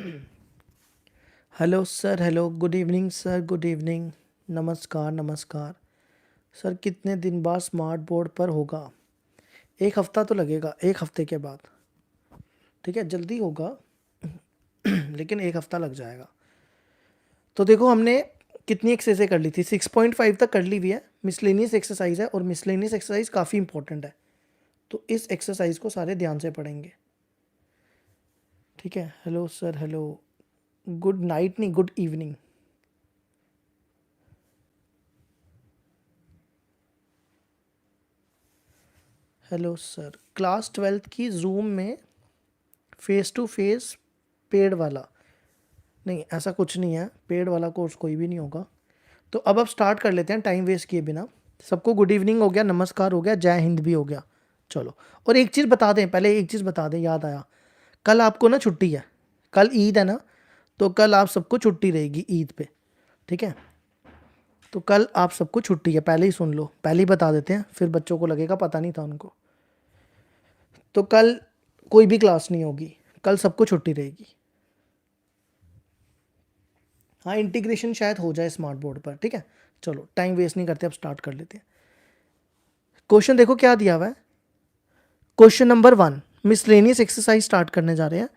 Hello sir, hello, good evening sir, good evening. नमस्कार, नमस्कार। Sir कितने दिन बाद स्मार्ट बोर्ड पर होगा? एक हफ्ता तो लगेगा, एक हफ्ते के बाद। ठीक है, जल्दी होगा लेकिन एक हफ्ता लग जाएगा। तो देखो, हमने कितनी एक्सरसाइज कर ली थी? 6.5 तक कर ली हुई है। मिसलेनियस एक्सरसाइज है और मिसलेनियस एक्सरसाइज काफ़ी इंपॉर्टेंट है, तो इस एक्सरसाइज को सारे ध्यान से पढ़ेंगे। ठीक है, hello sir, hello, good night नहीं, good evening. Hello sir, class 12th की जूम में फेस टू फेस पेड वाला? नहीं, ऐसा कुछ नहीं है, पेड वाला कोर्स कोई भी नहीं होगा। तो अब स्टार्ट कर लेते हैं टाइम वेस्ट किए बिना। सबको गुड इवनिंग हो गया, नमस्कार हो गया, जय हिंद भी हो गया। चलो, और एक चीज़ बता दें, पहले एक चीज़ बता दें, याद आया, कल आपको ना छुट्टी है, कल ईद है ना, तो कल आप सबको छुट्टी रहेगी ईद पे। ठीक है, तो कल आप सबको छुट्टी है, पहले ही सुन लो, पहले ही बता देते हैं, फिर बच्चों को लगेगा पता नहीं था उनको। तो कल कोई भी क्लास नहीं होगी, कल सबको छुट्टी रहेगी। हाँ, इंटीग्रेशन शायद हो जाए स्मार्ट बोर्ड पर। ठीक है, चलो टाइम वेस्ट नहीं करते, अब स्टार्ट कर लेते हैं। क्वेश्चन देखो क्या दिया हुआ है। Question number 1, miscellaneous exercise start करने जा रहे हैं।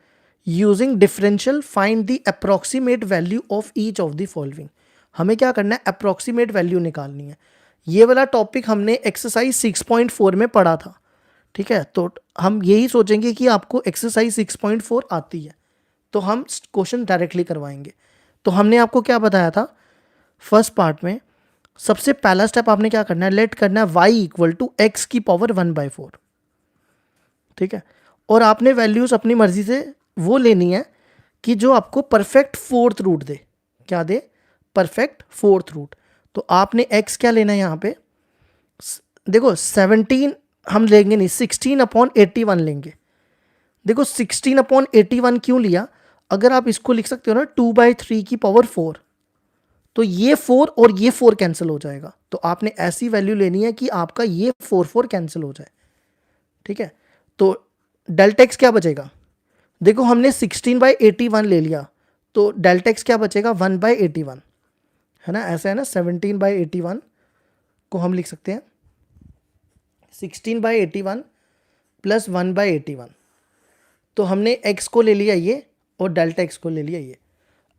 Using differential find the approximate value of each of the following. हमें क्या करना है? अप्रोक्सीमेट वैल्यू निकालनी है। ये वाला टॉपिक हमने एक्सरसाइज 6.4 में पढ़ा था। ठीक है, तो हम यही सोचेंगे कि आपको एक्सरसाइज 6.4 आती है, तो हम क्वेश्चन डायरेक्टली करवाएंगे। तो हमने आपको क्या बताया था फर्स्ट पार्ट में? सबसे पहला स्टेप आपने क्या करना है? लेट करना है y इक्वल टू एक्स की पावर 1/4। ठीक है, और आपने वैल्यूज अपनी मर्जी से वो लेनी है कि जो आपको परफेक्ट फोर्थ रूट दे। क्या दे? Perfect fourth root. तो आपने x क्या लेना है यहाँ पे? देखो 17 हम लेंगे नहीं, 16/81 लेंगे। देखो 16/81 क्यों लिया? अगर आप इसको लिख सकते हो ना 2/3 की पावर 4, तो ये 4 और ये 4 कैंसिल हो जाएगा। तो आपने ऐसी वैल्यू लेनी है कि आपका ये 4 कैंसिल हो जाए। ठीक है, तो डेल्टा एक्स क्या बचेगा? देखो हमने 16/81 ले लिया, तो डेल्टा एक्स क्या बचेगा? 1/81, है ना? ऐसा है ना, 17/81 को हम लिख सकते हैं 16/81 प्लस 1/81। तो हमने एक्स को ले लिया ये, और डेल्टा एक्स को ले लिया ये।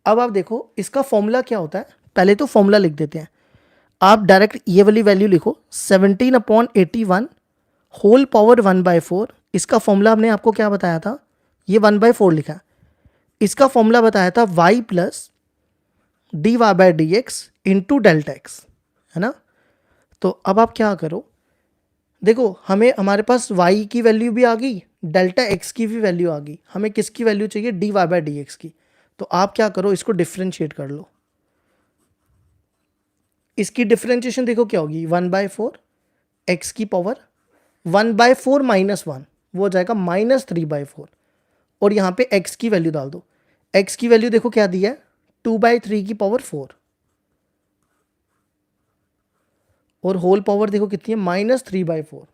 अब आप देखो इसका फॉर्मूला क्या होता है, पहले तो फॉर्मूला लिख देते हैं। आप डायरेक्ट ये वाली वैल्यू लिखो, 17/81 होल पावर 1/4। इसका फॉर्मूला हमने आपको क्या बताया था? ये 1/4 लिखा है। इसका फॉर्मूला बताया था y plus dy/dx into delta x, है ना? तो अब आप क्या करो, देखो हमें हमारे पास y की वैल्यू भी आ गई, डेल्टा एक्स की भी वैल्यू आ गई, हमें किसकी वैल्यू चाहिए? dy/dx की। तो आप क्या करो, इसको डिफ्रेंशिएट कर लो। इसकी डिफ्रेंशिएशन देखो क्या होगी? 1/4 एक्स की पावर 1/4 -1, वो हो जाएगा -3/4। और यहाँ पे x की वैल्यू डाल दो। x की वैल्यू देखो क्या दी है? 2/3 की पावर 4, और होल पावर देखो कितनी है? -3/4।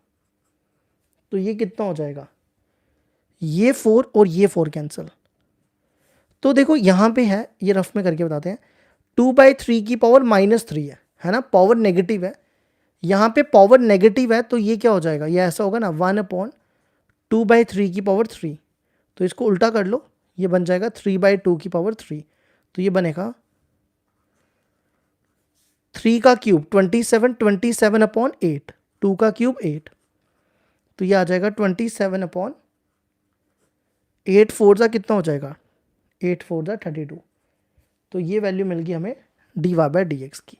तो ये कितना हो जाएगा? ये 4 और ये 4 कैंसिल। तो देखो यहाँ पे है, ये रफ में करके बताते हैं, 2/3 की पावर -3 है ना? पावर नेगेटिव है, यहाँ पे पावर नेगेटिव है, तो ये क्या हो जाएगा? ये ऐसा होगा ना, 1/2/3 की पावर 3। तो इसको उल्टा कर लो, ये बन जाएगा 3/2 की पावर 3। तो ये बनेगा 3 का क्यूब 27, 27/8, 2 का क्यूब 8, तो ये आ जाएगा 27/8। 4 का कितना हो जाएगा? 8 4 जा 32। तो ये वैल्यू मिल गई हमें dy/dx की।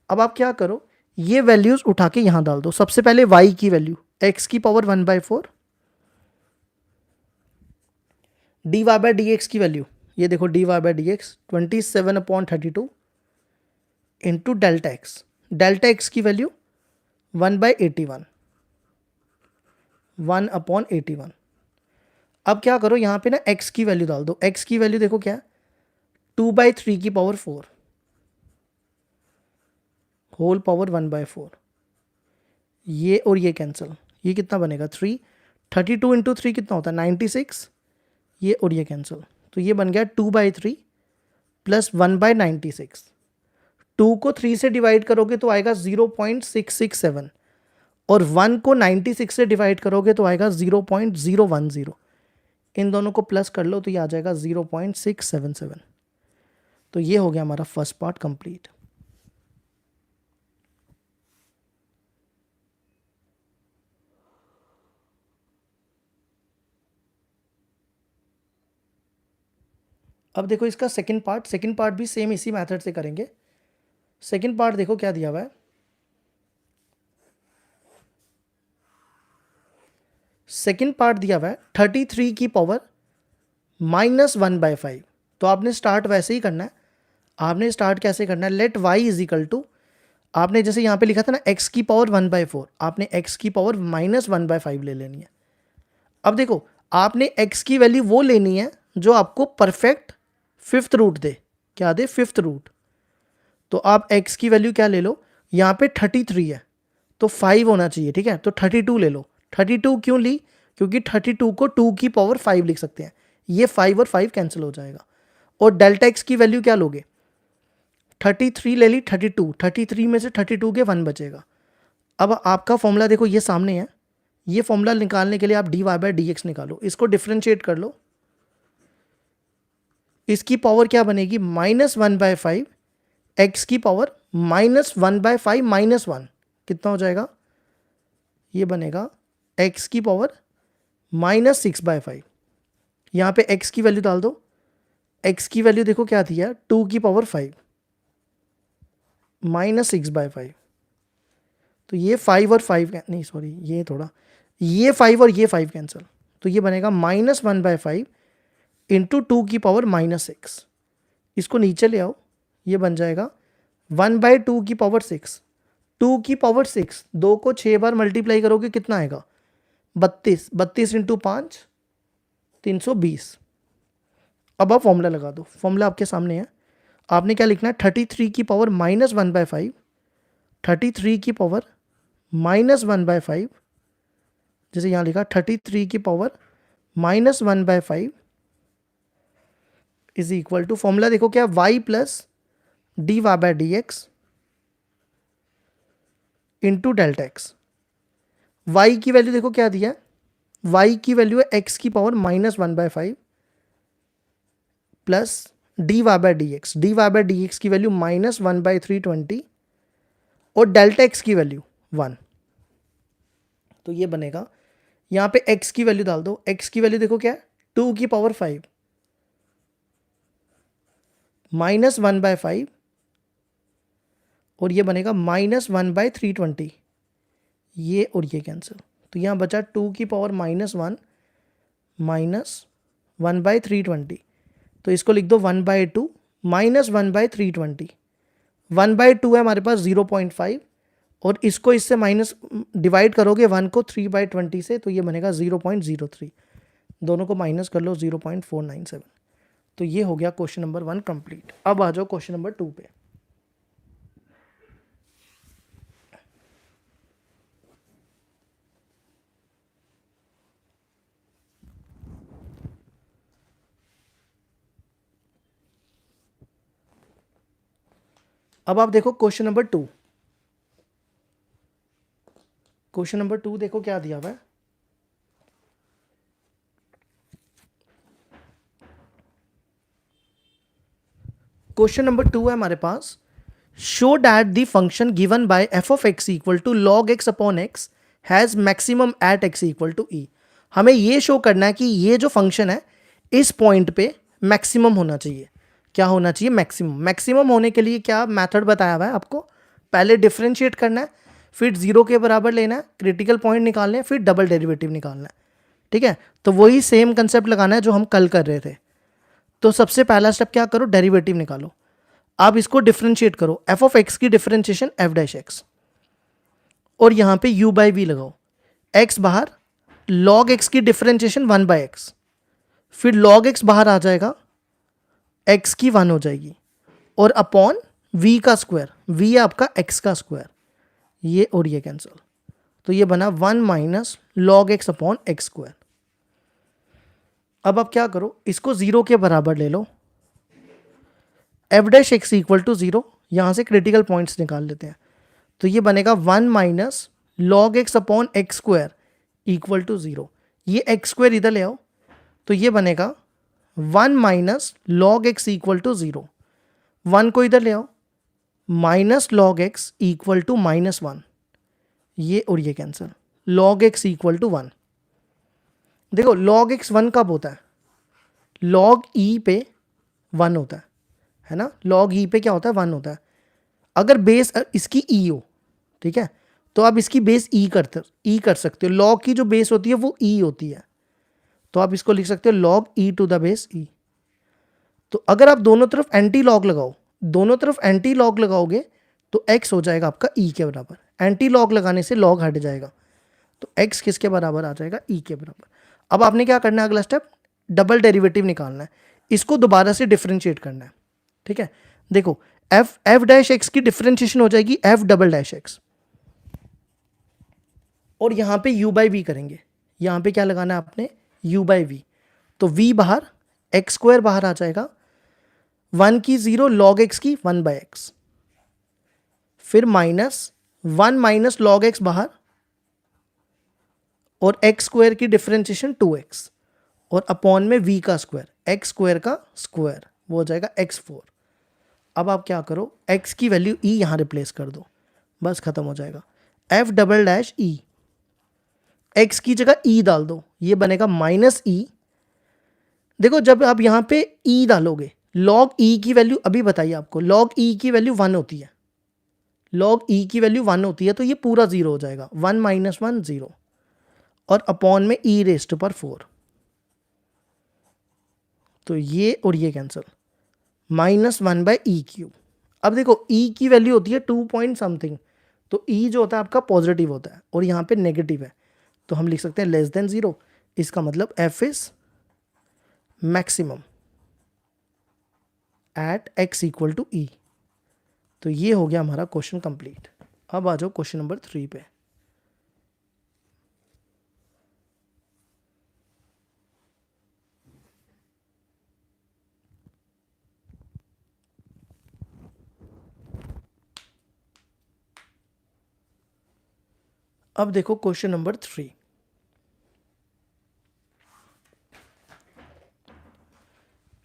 अब आप क्या करो, ये वैल्यूज उठा के यहां डाल दो। सबसे पहले y की वैल्यू, x की पावर 1/4, dy/dx की वैल्यू, ये देखो dy/dx 27/32 into delta x. Delta x की वैल्यू 1/81, 1/81। अब क्या करो, यहाँ पे ना x की वैल्यू डाल दो। x की वैल्यू देखो क्या है? 2/3 की पावर 4 होल पावर 1/4। ये और ये कैंसिल, ये कितना बनेगा? 3। 32 इंटू 3 कितना होता है? 96। ये और ये कैंसिल, तो ये बन गया 2/3 प्लस 1/96। 2 को 3 से डिवाइड करोगे तो आएगा 0.667 और 1 को 96 से डिवाइड करोगे तो आएगा 0.010। इन दोनों को प्लस कर लो तो ये आ जाएगा 0.677। तो ये हो गया हमारा फर्स्ट पार्ट कंप्लीट। अब देखो इसका सेकंड पार्ट भी सेम इसी मेथड से करेंगे। सेकंड पार्ट देखो क्या दिया हुआ है। सेकंड पार्ट दिया हुआ है 33 की पावर -1/5। तो आपने स्टार्ट वैसे ही करना है। आपने स्टार्ट कैसे करना है, let y is equal to, आपने जैसे यहाँ पे लिखा था ना x की पावर 1/4, आपने x की पावर -1/5 ले लेनी है। अब देखो आपने x की वैल्यू वो लेनी है जो आपको परफेक्ट फिफ्थ रूट दे। क्या दे? Fifth root. तो आप x की वैल्यू क्या ले लो, यहाँ पे 33 है तो 5 होना चाहिए, ठीक है। तो 32 ले लो। 32 क्यों ली? क्योंकि 32 को 2 की पावर 5 लिख सकते हैं। ये 5 और 5 कैंसिल हो जाएगा। और डेल्टा x की वैल्यू क्या लोगे? 33 ले ली, 32, 33 में से 32 के 1 बचेगा। अब आपका फॉर्मूला देखो ये सामने है। ये फॉर्मूला निकालने के लिए आप dy/dx निकालो, इसको डिफ्रेंशिएट कर लो। इसकी पावर क्या बनेगी? -1/5, x की पावर -1/5 -1 कितना हो जाएगा? ये बनेगा x की पावर -6/5। यहाँ पे x की वैल्यू डाल दो। x की वैल्यू देखो क्या थी यार, 2 की पावर 5 -6/5। तो ये 5 और 5 नहीं सॉरी ये थोड़ा, ये 5 और ये 5 कैंसिल। तो ये बनेगा -1/5 इंटू 2 की पावर -6। इसको नीचे ले आओ, ये बन जाएगा 1/2 की पावर 6। 2 की पावर 6, 2 को 6 बार मल्टीप्लाई करोगे कितना आएगा? 32। 32 इंटू 5 320। अब आप फॉर्मूला लगा दो। फॉर्मूला आपके सामने है। आपने क्या लिखना है? 33 की पावर -1/5, 33 की पावर -1/5, जैसे यहाँ लिखा 33 की power -1/5 is equal to, formula देखो क्या, y plus dy/dx into delta x. y की वैल्यू देखो क्या दिया है, y की वैल्यू है x की पावर -1/5 प्लस dy/dx। dy/dx की वैल्यू -1/320 और डेल्टा x की वैल्यू 1। तो ये बनेगा, यहाँ पे x की वैल्यू डाल दो। x की वैल्यू देखो क्या है, 2 की पावर 5 -1/5 और ये बनेगा -1/320। ये और ये कैंसिल। तो यहाँ बचा 2 की पावर -1 -1/320। तो इसको लिख दो 1/2 -1/320। 1/2 है हमारे पास 0.5 और इसको इससे माइनस डिवाइड करोगे 1 को 3/20 से, तो ये बनेगा 0.03। दोनों को माइनस कर लो 0.497। तो ये हो गया क्वेश्चन नंबर 1 कंप्लीट। अब आ जाओ क्वेश्चन नंबर 2 पे। अब आप देखो क्वेश्चन नंबर 2। क्वेश्चन नंबर 2 देखो क्या दिया हुआ है। क्वेश्चन नंबर 2 है हमारे पास, show that the function given by f of x equal to log x upon x has maximum at x equal to e। हमें ये शो करना है कि ये जो फंक्शन है इस पॉइंट पे मैक्सिमम होना चाहिए। क्या होना चाहिए? मैक्सिमम। मैक्सिमम होने के लिए क्या मेथड बताया हुआ है आपको? पहले डिफरेंशिएट करना है, फिर 0 के बराबर लेना है, क्रिटिकल पॉइंट निकालना है, फिर डबल डेरिवेटिव निकालना है। ठीक है, तो वही सेम कंसेप्ट लगाना है जो हम कल कर रहे थे। तो सबसे पहला स्टेप क्या करो, डेरिवेटिव निकालो। आप इसको डिफरेंशिएट करो, एफ ऑफ एक्स की डिफरेंशिएशन एफ डैश एक्स और यहां पे u बाई वी लगाओ, x बाहर, log x की डिफरेंशिएशन 1/x, फिर log x बाहर आ जाएगा, x की 1 हो जाएगी और अपॉन v का स्क्वायर, v है आपका x का स्क्वायर, ये और ये कैंसिल। तो ये बना 1 minus log x upon x square. अब आप क्या करो, इसको 0 के बराबर ले लो, F dash X equal to 0, यहाँ से क्रिटिकल पॉइंट्स निकाल लेते हैं। तो ये बनेगा 1 minus log x upon x square equal to 0। ये एक्स स्क्वायर इधर ले आओ, तो ये बनेगा 1 minus log x equal to 0। 1 को इधर ले आओ, minus log x equal to -1, ये और ये cancel, log x equal to 1। देखो लॉग एक्स 1 कब होता है, लॉग ई पे 1 होता है ना, लॉग ई पे क्या होता है, 1 होता है। अगर बेस इसकी ई हो, ठीक है, तो आप इसकी बेस ई कर सकते हो। लॉग की जो बेस होती है वो ई होती है, तो आप इसको लिख सकते हो log E to the base E. तो अगर आप दोनों तरफ एंटी लॉग लगाओ, दोनों तरफ एंटी लॉग लगाओगे तो x हो जाएगा आपका e के बराबर। एंटी लॉग लगाने से लॉग हट जाएगा, तो x किसके बराबर आ जाएगा, e के बराबर। अब आपने क्या करना है, अगला स्टेप डबल डेरिवेटिव निकालना है, इसको दोबारा से डिफरेंशिएट करना है। ठीक है, देखो एफ डैश एक्स की डिफरेंशिएशन हो जाएगी एफ डबल डैश एक्स, और यहां पे u बाई वी करेंगे। यहां पे क्या लगाना है आपने, u बाई वी, तो v बाहर, एक्स स्क्वायर बाहर आ जाएगा, 1 की 0, लॉग एक्स की 1 बाई एक्स, फिर -1 माइनस लॉग एक्स बाहर, और एक्स स्क्वायर की डिफरेंशिएशन 2x, और अपॉन में v का स्क्वायर, एक्स स्क्वायर का स्क्वायर, वो हो जाएगा x4। अब आप क्या करो, x की वैल्यू e यहां रिप्लेस कर दो, बस खत्म हो जाएगा। f double dash e, x की जगह e डाल दो, ये बनेगा -e। देखो जब आप यहां पे e डालोगे, log e की वैल्यू अभी बताइए आपको, log e की वैल्यू 1 होती है, log e की वैल्यू 1 होती है, तो ये पूरा 0 हो जाएगा, 1 माइनस 1 0, और अपॉन में e रेस्ट पर 4, तो ये और ये कैंसिल, -1 बाई ई क्यूब। अब देखो e की वैल्यू होती है 2 पॉइंट समथिंग, तो e जो होता है आपका पॉजिटिव होता है, और यहाँ पे नेगेटिव है, तो हम लिख सकते हैं लेस देन 0। इसका मतलब f is maximum at x equal to E. तो ये हो गया हमारा क्वेश्चन कंप्लीट। अब आ जाओ क्वेश्चन नंबर 3 पे। अब देखो क्वेश्चन नंबर 3।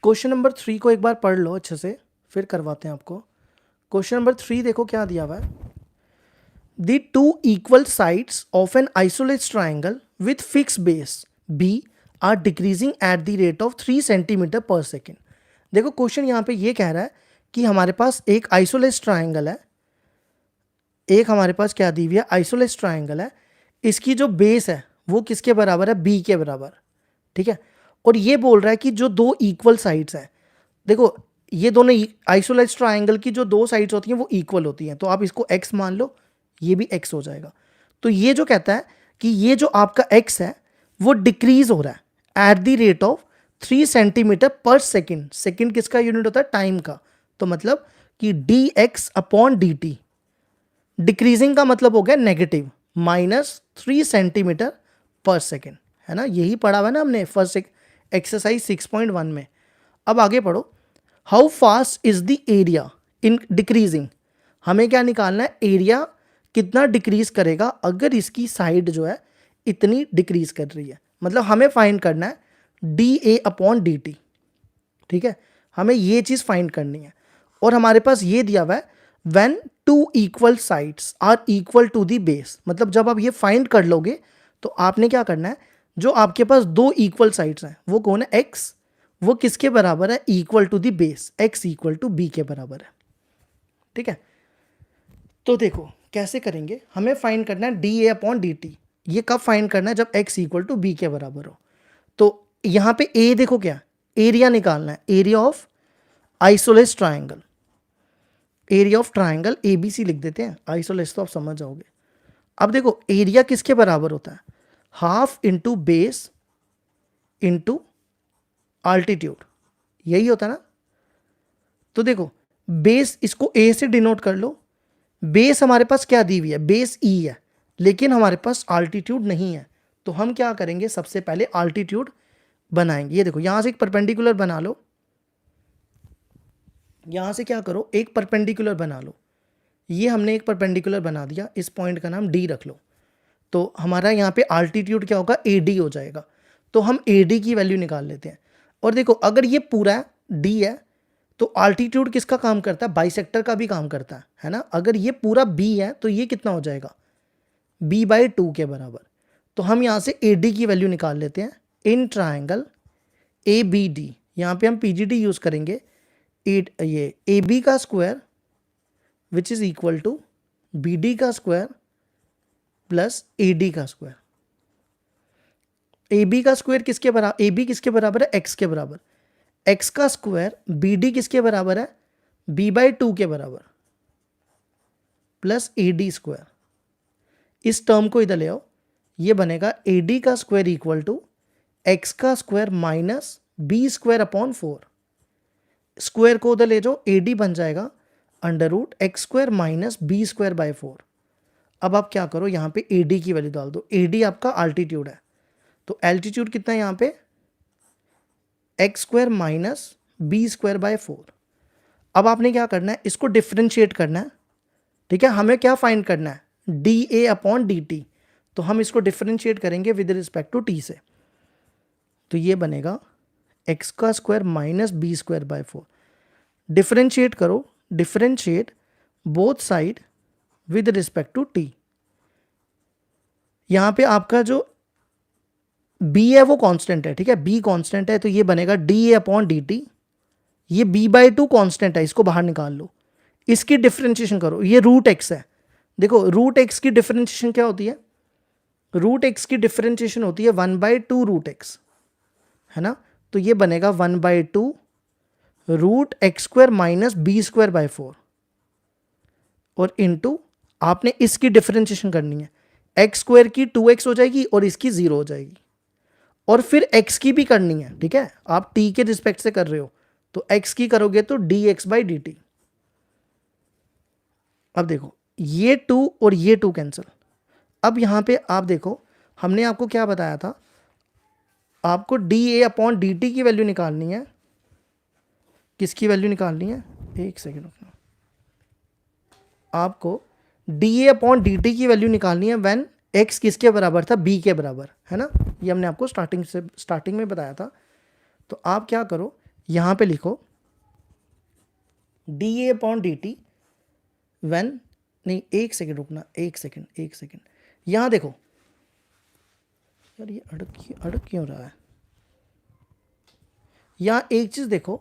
क्वेश्चन नंबर 3 को एक बार पढ़ लो अच्छे से, फिर करवाते हैं आपको। क्वेश्चन नंबर 3 देखो क्या दिया हुआ है, the two equal sides of an isolate triangle with fix base b are decreasing at the rate of 3 centimetre per second. देखो क्वेश्चन यहाँ पे ये कह रहा है कि हमारे पास एक आइसोलेट ट्राइंगल है, एक हमारे पास क्या दी हुई है, आइसोलेट ट्राइंगल है, इसकी जो बेस है वो किसके बराबर है, b के बराबर। ठीक है, और ये बोल रहा है कि जो दो इक्वल साइड्स हैं, देखो ये दोनों आइसोलेट ट्राइंगल की जो दो साइड्स होती हैं वो इक्वल होती हैं, तो आप इसको x मान लो, ये भी x हो जाएगा। तो ये जो कहता है कि ये जो आपका x है वो डिक्रीज हो रहा है eight the rate of 3 centimetre per second. Second किसका यूनिट होता है, टाइम का, तो मतलब कि dx अपॉन dt, डिक्रीजिंग का मतलब हो गया नेगेटिव, -3 सेंटीमीटर पर सेकेंड, है ना, यही पढ़ा हुआ है ना हमने फर्स्ट एक्सरसाइज 6.1 में। अब आगे पढ़ो, how fast is the area in decreasing. हमें क्या निकालना है, एरिया कितना डिक्रीज करेगा अगर इसकी साइड जो है इतनी डिक्रीज कर रही है, मतलब हमें फाइंड करना है D A upon D T. ठीक है, हमें ये चीज फाइंड करनी है, और हमारे पास ये दिया हुआ है when two equal sides are equal to the base, मतलब जब आप ये फाइंड कर लोगे तो आपने क्या करना है, जो आपके पास दो इक्वल साइड्स हैं वो कौन है, x, वो किसके बराबर है, equal to the base, x equal to b के बराबर है। ठीक है, तो देखो कैसे करेंगे, हमें फाइंड करना है D A upon D T. ये कब फाइंड करना है, जब x इक्वल टू b के बराबर हो। तो यहाँ पे a देखो क्या, एरिया निकालना है, area of isolate triangle, area of triangle ABC लिख देते हैं, आइसोलेट तो आप समझ जाओगे। अब देखो एरिया किसके बराबर होता है, half into base into altitude, यही होता है ना। तो देखो बेस, इसको a से डिनोट कर लो, बेस हमारे पास क्या दी हुई है, बेस E है, लेकिन हमारे पास आल्टीट्यूड नहीं है, तो हम क्या करेंगे, सबसे पहले आल्टीट्यूड बनाएंगे। ये देखो यहाँ से एक परपेंडिकुलर बना लो, यहाँ से क्या करो एक परपेंडिकुलर बना लो। ये हमने एक परपेंडिकुलर बना दिया, इस पॉइंट का नाम डी रख लो। तो हमारा यहाँ पे आल्टीट्यूड क्या होगा, ए डी हो जाएगा। तो हम ए डी की वैल्यू निकाल लेते हैं। और देखो अगर ये पूरा डी है तो आल्टीट्यूड किसका काम करता है, बाइसेक्टर का भी काम करता है ना। अगर ये पूरा बी है तो ये कितना हो जाएगा, b/2 के बराबर। तो हम यहाँ से ए डी की वैल्यू निकाल लेते हैं। In triangle A B D, यहाँ पे हम पीजीडी यूज करेंगे। ये ए बी का square which is equal to B D का स्क्वायर प्लस ए डी का स्क्वायर। ए बी का स्क्वायर किसके बराबर, ए बी किसके बराबर है, एक्स के बराबर। एक्स का स्क्वायर बी डी किसके बराबर है, b/2 के बराबर प्लस ए डी स्क्वायर। इस टर्म को इधर ले आओ, ये बनेगा ए डी का स्क्वायर इक्वल टू एक्स का square minus B square upon 4। Square को उधर ले जाओ, ए डी बन जाएगा under root x square minus B square by 4। अब आप क्या करो, यहाँ पे ए डी की वैल्यू डाल दो। ए डी आपका अल्टीट्यूड है, तो एल्टीट्यूड कितना है यहाँ पे, x square minus B square by 4। अब आपने क्या करना है, इसको डिफ्रेंशिएट करना है। ठीक है, हमें क्या फाइंड करना है, D A upon D T. तो हम इसको डिफ्रेंशिएट करेंगे विद रिस्पेक्ट टू टी से। तो ये बनेगा एक्स का square minus B square by 4। Differentiate करो, differentiate both side with respect to T. यहां पे आपका जो b है वो कांस्टेंट है, ठीक है, b कांस्टेंट है, तो ये बनेगा D A upon D T. ये b/2 कांस्टेंट है, इसको बाहर निकाल लो। इसकी डिफ्रेंशिएशन करो, ये रूट एक्स है। देखो रूट एक्स की डिफ्रेंशिएशन क्या होती है, रूट एक्स की डिफ्रेंशिएशन होती है 1/2 रूट एक्स, है ना। तो ये बनेगा 1/2 root x square minus B square by 4 और इनटू आपने इसकी डिफरेंशिएशन करनी है। एक्स स्क्वायर की 2x हो जाएगी और इसकी 0 हो जाएगी, और फिर x की भी करनी है। ठीक है, आप t के रिस्पेक्ट से कर रहे हो तो x की करोगे तो dx/dt। अब देखो ये 2 और ये 2 कैंसिल। अब यहां पे आप देखो हमने आपको क्या बताया था, आपको dA/dt की वैल्यू निकालनी है। किसकी वैल्यू निकालनी है, एक सेकेंड रुकना। आपको dA/dt की वैल्यू निकालनी है व्हेन x किसके बराबर था, b के बराबर, है ना। ये हमने आपको स्टार्टिंग में बताया था। तो आप क्या करो, यहां पे लिखो dA/dt व्हेन, नहीं एक सेकेंड रुकना, एक सेकेंड। यहां देखो यार ये अड़क क्यों रहा है। यहां एक चीज देखो,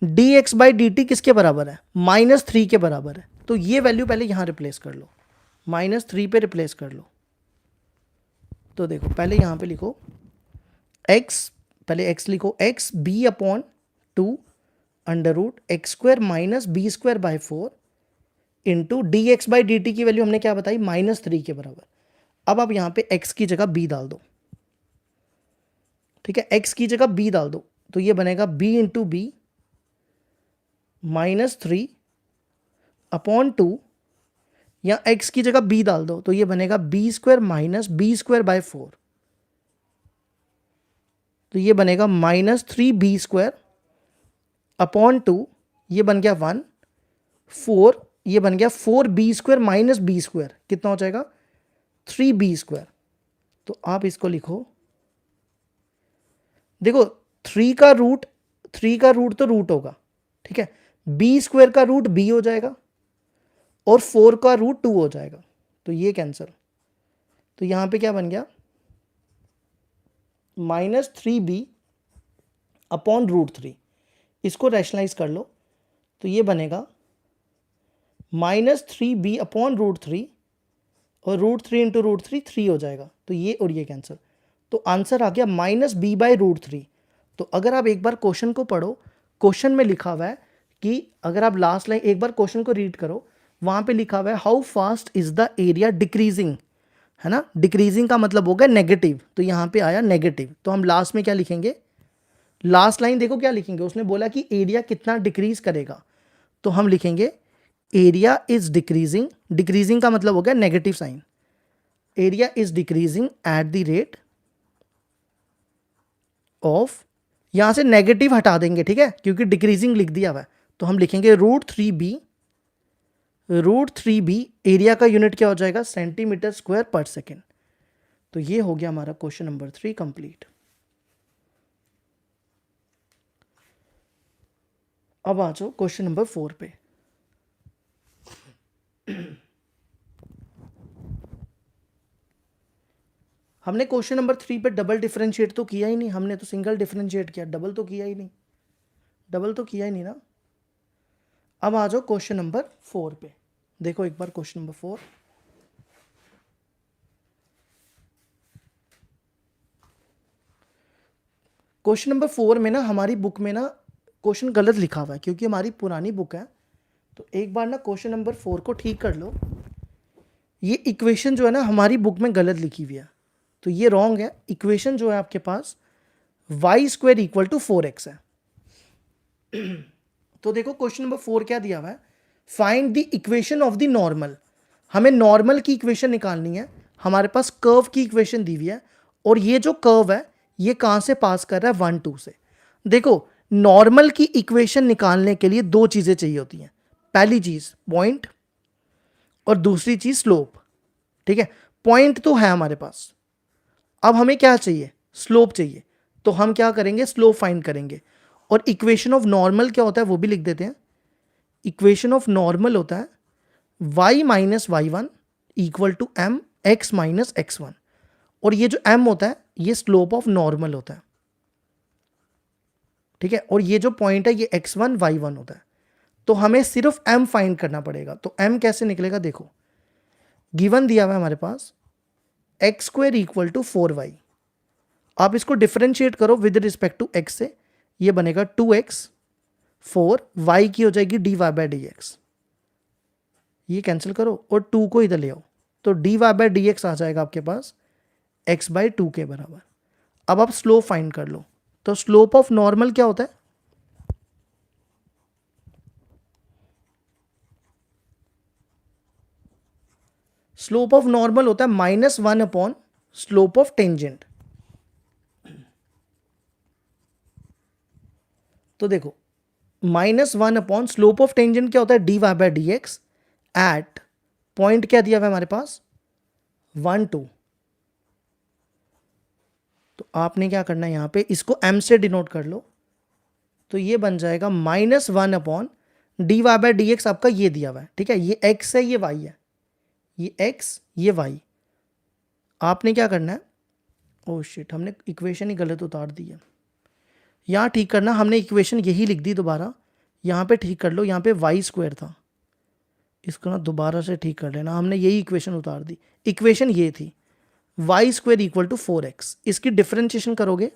dx/dt किसके बराबर है, -3 के बराबर है। तो ये वैल्यू पहले यहां रिप्लेस कर लो, -3 पे रिप्लेस कर लो। तो देखो पहले यहां पे लिखो x, पहले x लिखो, x b/2 under root x square minus B square by 4 into dx/dt की वैल्यू हमने क्या बताई, -3 के बराबर। अब आप यहां पे x की जगह b डाल दो। ठीक है, x की जगह b डाल दो, तो ये बनेगा b इंटू बी -3/2, या x की जगह b डाल दो तो ये बनेगा b square minus B square by 4। तो ये बनेगा -3b स्क्वायर अपॉन 2, ये बन गया 1, 4, ये बन गया 4b square minus B square, कितना हो जाएगा 3b स्क्वायर। तो आप इसको लिखो, देखो 3 का रूट तो रूट होगा, ठीक है, b स्क्वायर का रूट b हो जाएगा और 4 का रूट 2 हो जाएगा, तो ये कैंसिल। तो यहां पे क्या बन गया, -3b अपॉन √3। इसको रैशनलाइज कर लो तो ये बनेगा -3b अपॉन √3, और √3 इंटू √3 3 हो जाएगा, तो ये और ये कैंसिल। तो आंसर आ गया -b/√3। तो अगर आप एक बार क्वेश्चन को पढ़ो, क्वेश्चन में लिखा हुआ है कि अगर आप लास्ट लाइन एक बार क्वेश्चन को रीड करो, वहां पे लिखा हुआ है how fast is the area decreasing, है ना। डिक्रीजिंग का मतलब होगा नेगेटिव, तो यहां पे आया नेगेटिव। तो हम लास्ट में क्या लिखेंगे, लास्ट लाइन देखो क्या लिखेंगे, उसने बोला कि एरिया कितना डिक्रीज करेगा, तो हम लिखेंगे एरिया इज डिक्रीजिंग। डिक्रीजिंग का मतलब हो गया negative sign. Area is decreasing at the rate of, यहाँ से नेगेटिव हटा देंगे, ठीक है, क्योंकि डिक्रीजिंग लिख दिया हुआ है, तो हम लिखेंगे √3b, √3b एरिया का यूनिट क्या हो जाएगा, सेंटीमीटर स्क्वायर पर सेकेंड। तो ये हो गया हमारा क्वेश्चन नंबर 3 कंप्लीट। अब आ जाओ क्वेश्चन नंबर 4 पे। हमने क्वेश्चन नंबर 3 पे डबल डिफरेंशिएट तो किया ही नहीं, हमने तो सिंगल डिफरेंशिएट किया, डबल तो किया ही नहीं, डबल तो किया ही नहीं ना। अब आ जाओ क्वेश्चन नंबर 4 पे। देखो एक बार क्वेश्चन नंबर 4। क्वेश्चन नंबर 4 में ना हमारी बुक में ना क्वेश्चन गलत लिखा हुआ है, क्योंकि हमारी पुरानी बुक है। तो एक बार ना क्वेश्चन नंबर 4 को ठीक कर लो। ये इक्वेशन जो है ना हमारी बुक में गलत लिखी हुई है, तो ये रॉन्ग है। इक्वेशन जो है आपके पास y² = 4x है। तो देखो क्वेश्चन नंबर 4 क्या दिया हुआ है, find the equation of the normal. हमें नॉर्मल की इक्वेशन निकालनी है। हमारे पास कर्व की इक्वेशन दी हुई है, और ये जो कर्व है ये कहां से पास कर रहा है, 1 2 से। देखो नॉर्मल की इक्वेशन निकालने के लिए दो चीजें चाहिए होती हैं। पहली चीज पॉइंट, और दूसरी चीज स्लोप। ठीक है, पॉइंट तो है हमारे पास, अब हमें क्या चाहिए, स्लोप चाहिए। तो हम क्या करेंगे, स्लोप फाइंड करेंगे। और इक्वेशन ऑफ नॉर्मल क्या होता है वो भी लिख देते हैं। इक्वेशन ऑफ नॉर्मल होता है y - y1 = mx - x1, और ये जो m होता है ये स्लोप ऑफ नॉर्मल होता है। ठीक है, और ये जो पॉइंट है ये x1 y1 होता है। तो हमें सिर्फ m फाइंड करना पड़ेगा। तो m कैसे निकलेगा, देखो गिवन दिया हुआ है हमारे पास x² = 4y। आप इसको डिफरेंशिएट करो विद रिस्पेक्ट टू x से, ये बनेगा 2x 4, y की हो जाएगी dy/dx। ये कैंसिल करो और 2 को इधर ले आओ, तो dy/dx आ जाएगा आपके पास x/2 के बराबर। अब आप स्लोप फाइंड कर लो। तो स्लोप ऑफ नॉर्मल क्या होता है, स्लोप ऑफ नॉर्मल होता है -1 अपॉन स्लोप ऑफ टेंजेंट। तो देखो -1 अपॉन स्लोप ऑफ टेंजेंट क्या होता है, dy/dx एट पॉइंट क्या दिया हुआ है हमारे पास 1 2। तो आपने क्या करना है, यहां पे इसको m से डिनोट कर लो। तो ये बन जाएगा -1 अपॉन dy/dx आपका ये दिया हुआ है। ठीक है, ये x है ये y है, ये x ये y। आपने क्या करना है, ओह शिट हमने इक्वेशन ही गलत उतार दी है। यहाँ ठीक करना, हमने इक्वेशन यही लिख दी दोबारा। यहाँ पे ठीक कर लो, यहाँ पे y² था, इसको ना दोबारा से ठीक कर लेना। हमने यही इक्वेशन उतार दी। इक्वेशन ये थी y² = 4x। इसकी डिफरेंशिएशन करोगे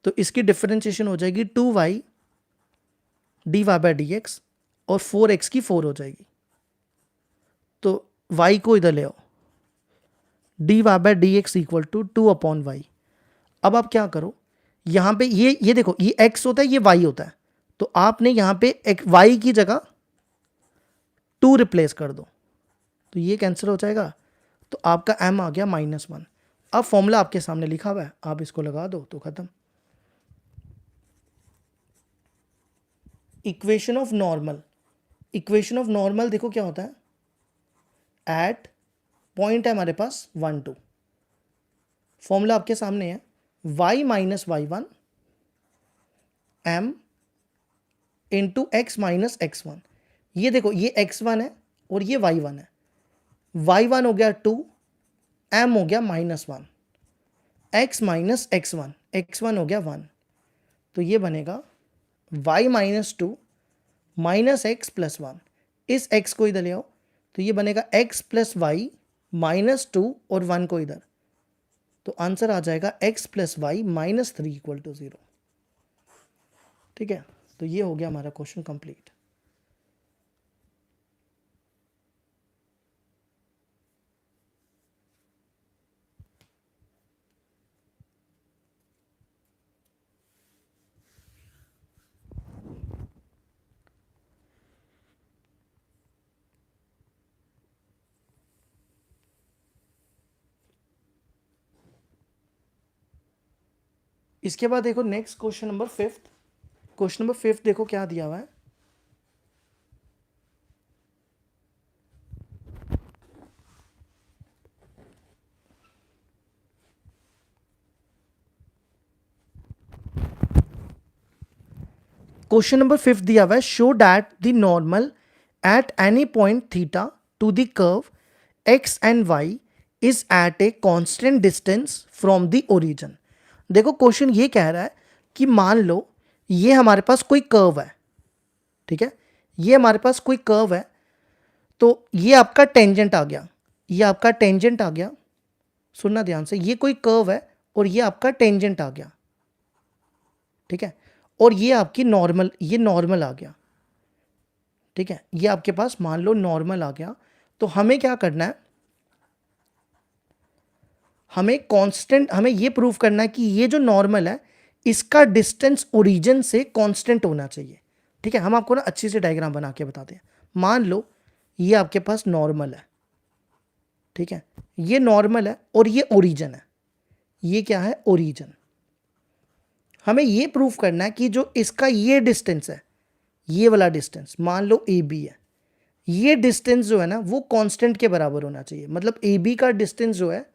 तो इसकी डिफरेंशिएशन हो जाएगी 2y dy/dx, और 4x की 4 हो जाएगी। तो y को इधर ले आओ, dy/dx = 2/y। अब आप क्या करो, यहां पे ये देखो ये x होता है ये y होता है, तो आपने यहां पे एक y की जगह 2 रिप्लेस कर दो, तो ये कैंसिल हो जाएगा। तो आपका m आ गया -1। अब फॉर्मूला आपके सामने लिखा हुआ है, आप इसको लगा दो तो खत्म। Equation of normal, equation of normal देखो क्या होता है, एट पॉइंट है हमारे पास 1 2। फॉर्मूला आपके सामने है y - y1 m into x - x1। ये देखो ये x1 है और ये y1 है। y1 हो गया 2, m हो गया -1, x - x1, x1 हो गया 1। तो ये बनेगा y - 2 x + 1। इस x को इधर ले आओ, तो ये बनेगा x + y -2 और 1 को इधर। तो आंसर आ जाएगा x + y -3 = 0। ठीक है, तो ये हो गया हमारा क्वेश्चन कंप्लीट। इसके बाद देखो next question number 5। Question number 5 देखो क्या दिया हुआ है। क्वेश्चन नंबर 5 दिया हुआ है, show that the normal at any point theta to the curve x and y is at a constant distance from the origin. देखो क्वेश्चन ये कह रहा है कि मान लो ये हमारे पास कोई कर्व है, ठीक है, ये हमारे पास कोई कर्व है, तो ये आपका टेंजेंट आ गया, ये आपका टेंजेंट आ गया, सुनना ध्यान से, ये कोई कर्व है और ये आपका टेंजेंट आ गया, ठीक है, और ये आपकी नॉर्मल, ये नॉर्मल आ गया, ठीक है, ये आपके पास मान लो नॉर्मल आ गया। तो हमें क्या करना है, हमें कांस्टेंट, हमें ये प्रूव करना है कि ये जो नॉर्मल है इसका डिस्टेंस ओरिजिन से कांस्टेंट होना चाहिए, ठीक है। हम आपको ना अच्छी से डायग्राम बना के बताते हैं। मान लो ये आपके पास नॉर्मल है, ठीक है, ये नॉर्मल है और ये ओरिजिन है, ये क्या है, ओरिजिन। हमें ये प्रूव करना है कि जो इसका ये डिस्टेंस है, ये वाला डिस्टेंस मान लो ए बी है, ये डिस्टेंस जो है ना वो कांस्टेंट के बराबर होना चाहिए। मतलब ए बी का डिस्टेंस जो है,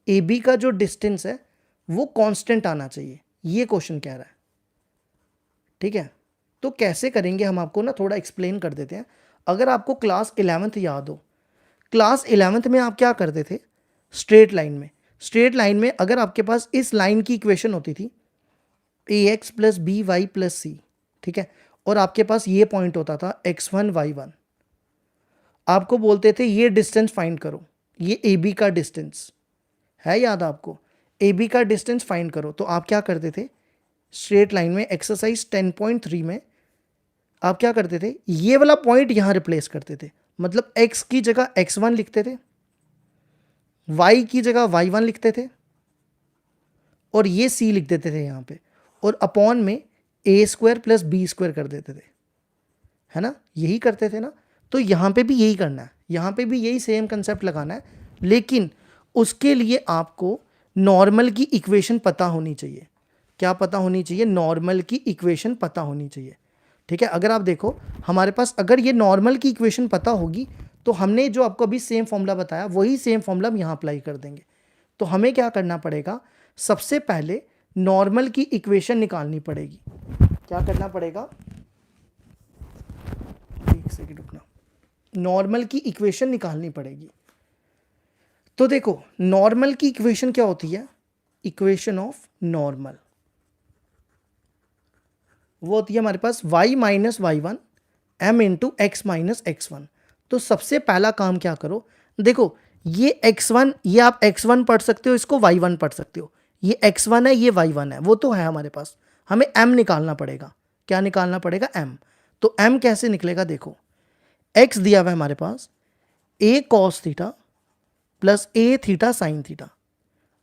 ए बी का जो डिस्टेंस है वो कांस्टेंट आना चाहिए, ये क्वेश्चन कह रहा है, ठीक है। तो कैसे करेंगे हम आपको ना थोड़ा एक्सप्लेन कर देते हैं। अगर आपको क्लास 11th याद हो, क्लास 11th में आप क्या करते थे, स्ट्रेट लाइन में, स्ट्रेट लाइन में अगर आपके पास इस लाइन की इक्वेशन होती थी A X plus B Y plus C, ठीक है, और आपके पास ये पॉइंट होता था x1 y1, आपको बोलते थे ये डिस्टेंस फाइंड करो, ये ए बी का डिस्टेंस है, याद आपको, ए बी का डिस्टेंस फाइंड करो। तो आप क्या करते थे, स्ट्रेट लाइन में एक्सरसाइज 10.3 में आप क्या करते थे, ये वाला पॉइंट यहां रिप्लेस करते थे। मतलब x की जगह x1 लिखते थे, y की जगह y1 लिखते थे, और ये c लिख देते थे यहां पे, और अपॉन में ए स्क्वायर प्लस बी स्क्वायर कर देते थे, है ना, यही करते थे ना। तो यहां पे भी यही करना है, यहां पे भी यही सेम कंसेप्ट लगाना है, लेकिन उसके लिए आपको नॉर्मल की इक्वेशन पता होनी चाहिए। क्या पता होनी चाहिए, नॉर्मल की इक्वेशन पता होनी चाहिए, ठीक है। अगर आप देखो हमारे पास अगर ये नॉर्मल की इक्वेशन पता होगी तो हमने जो आपको अभी सेम फॉर्मूला बताया वही सेम फॉर्मूला हम यहाँ अप्लाई कर देंगे। तो हमें क्या करना पड़ेगा, सबसे पहले नॉर्मल की इक्वेशन निकालनी पड़ेगी। क्या करना पड़ेगा, एक सेकंड रुकना, नॉर्मल की इक्वेशन निकालनी पड़ेगी। तो देखो नॉर्मल की इक्वेशन क्या होती है, इक्वेशन ऑफ नॉर्मल वो होती है हमारे पास y minus y one m into x minus x one. तो सबसे पहला काम क्या करो, देखो ये x1, ये आप x1 पढ़ सकते हो, इसको y1 पढ़ सकते हो, ये x1 है ये y1 है, वो तो है हमारे पास, हमें m निकालना पड़ेगा। क्या निकालना पड़ेगा, m। तो m कैसे निकलेगा, देखो x दिया हुआ है हमारे पास a cos theta plus a theta sine theta,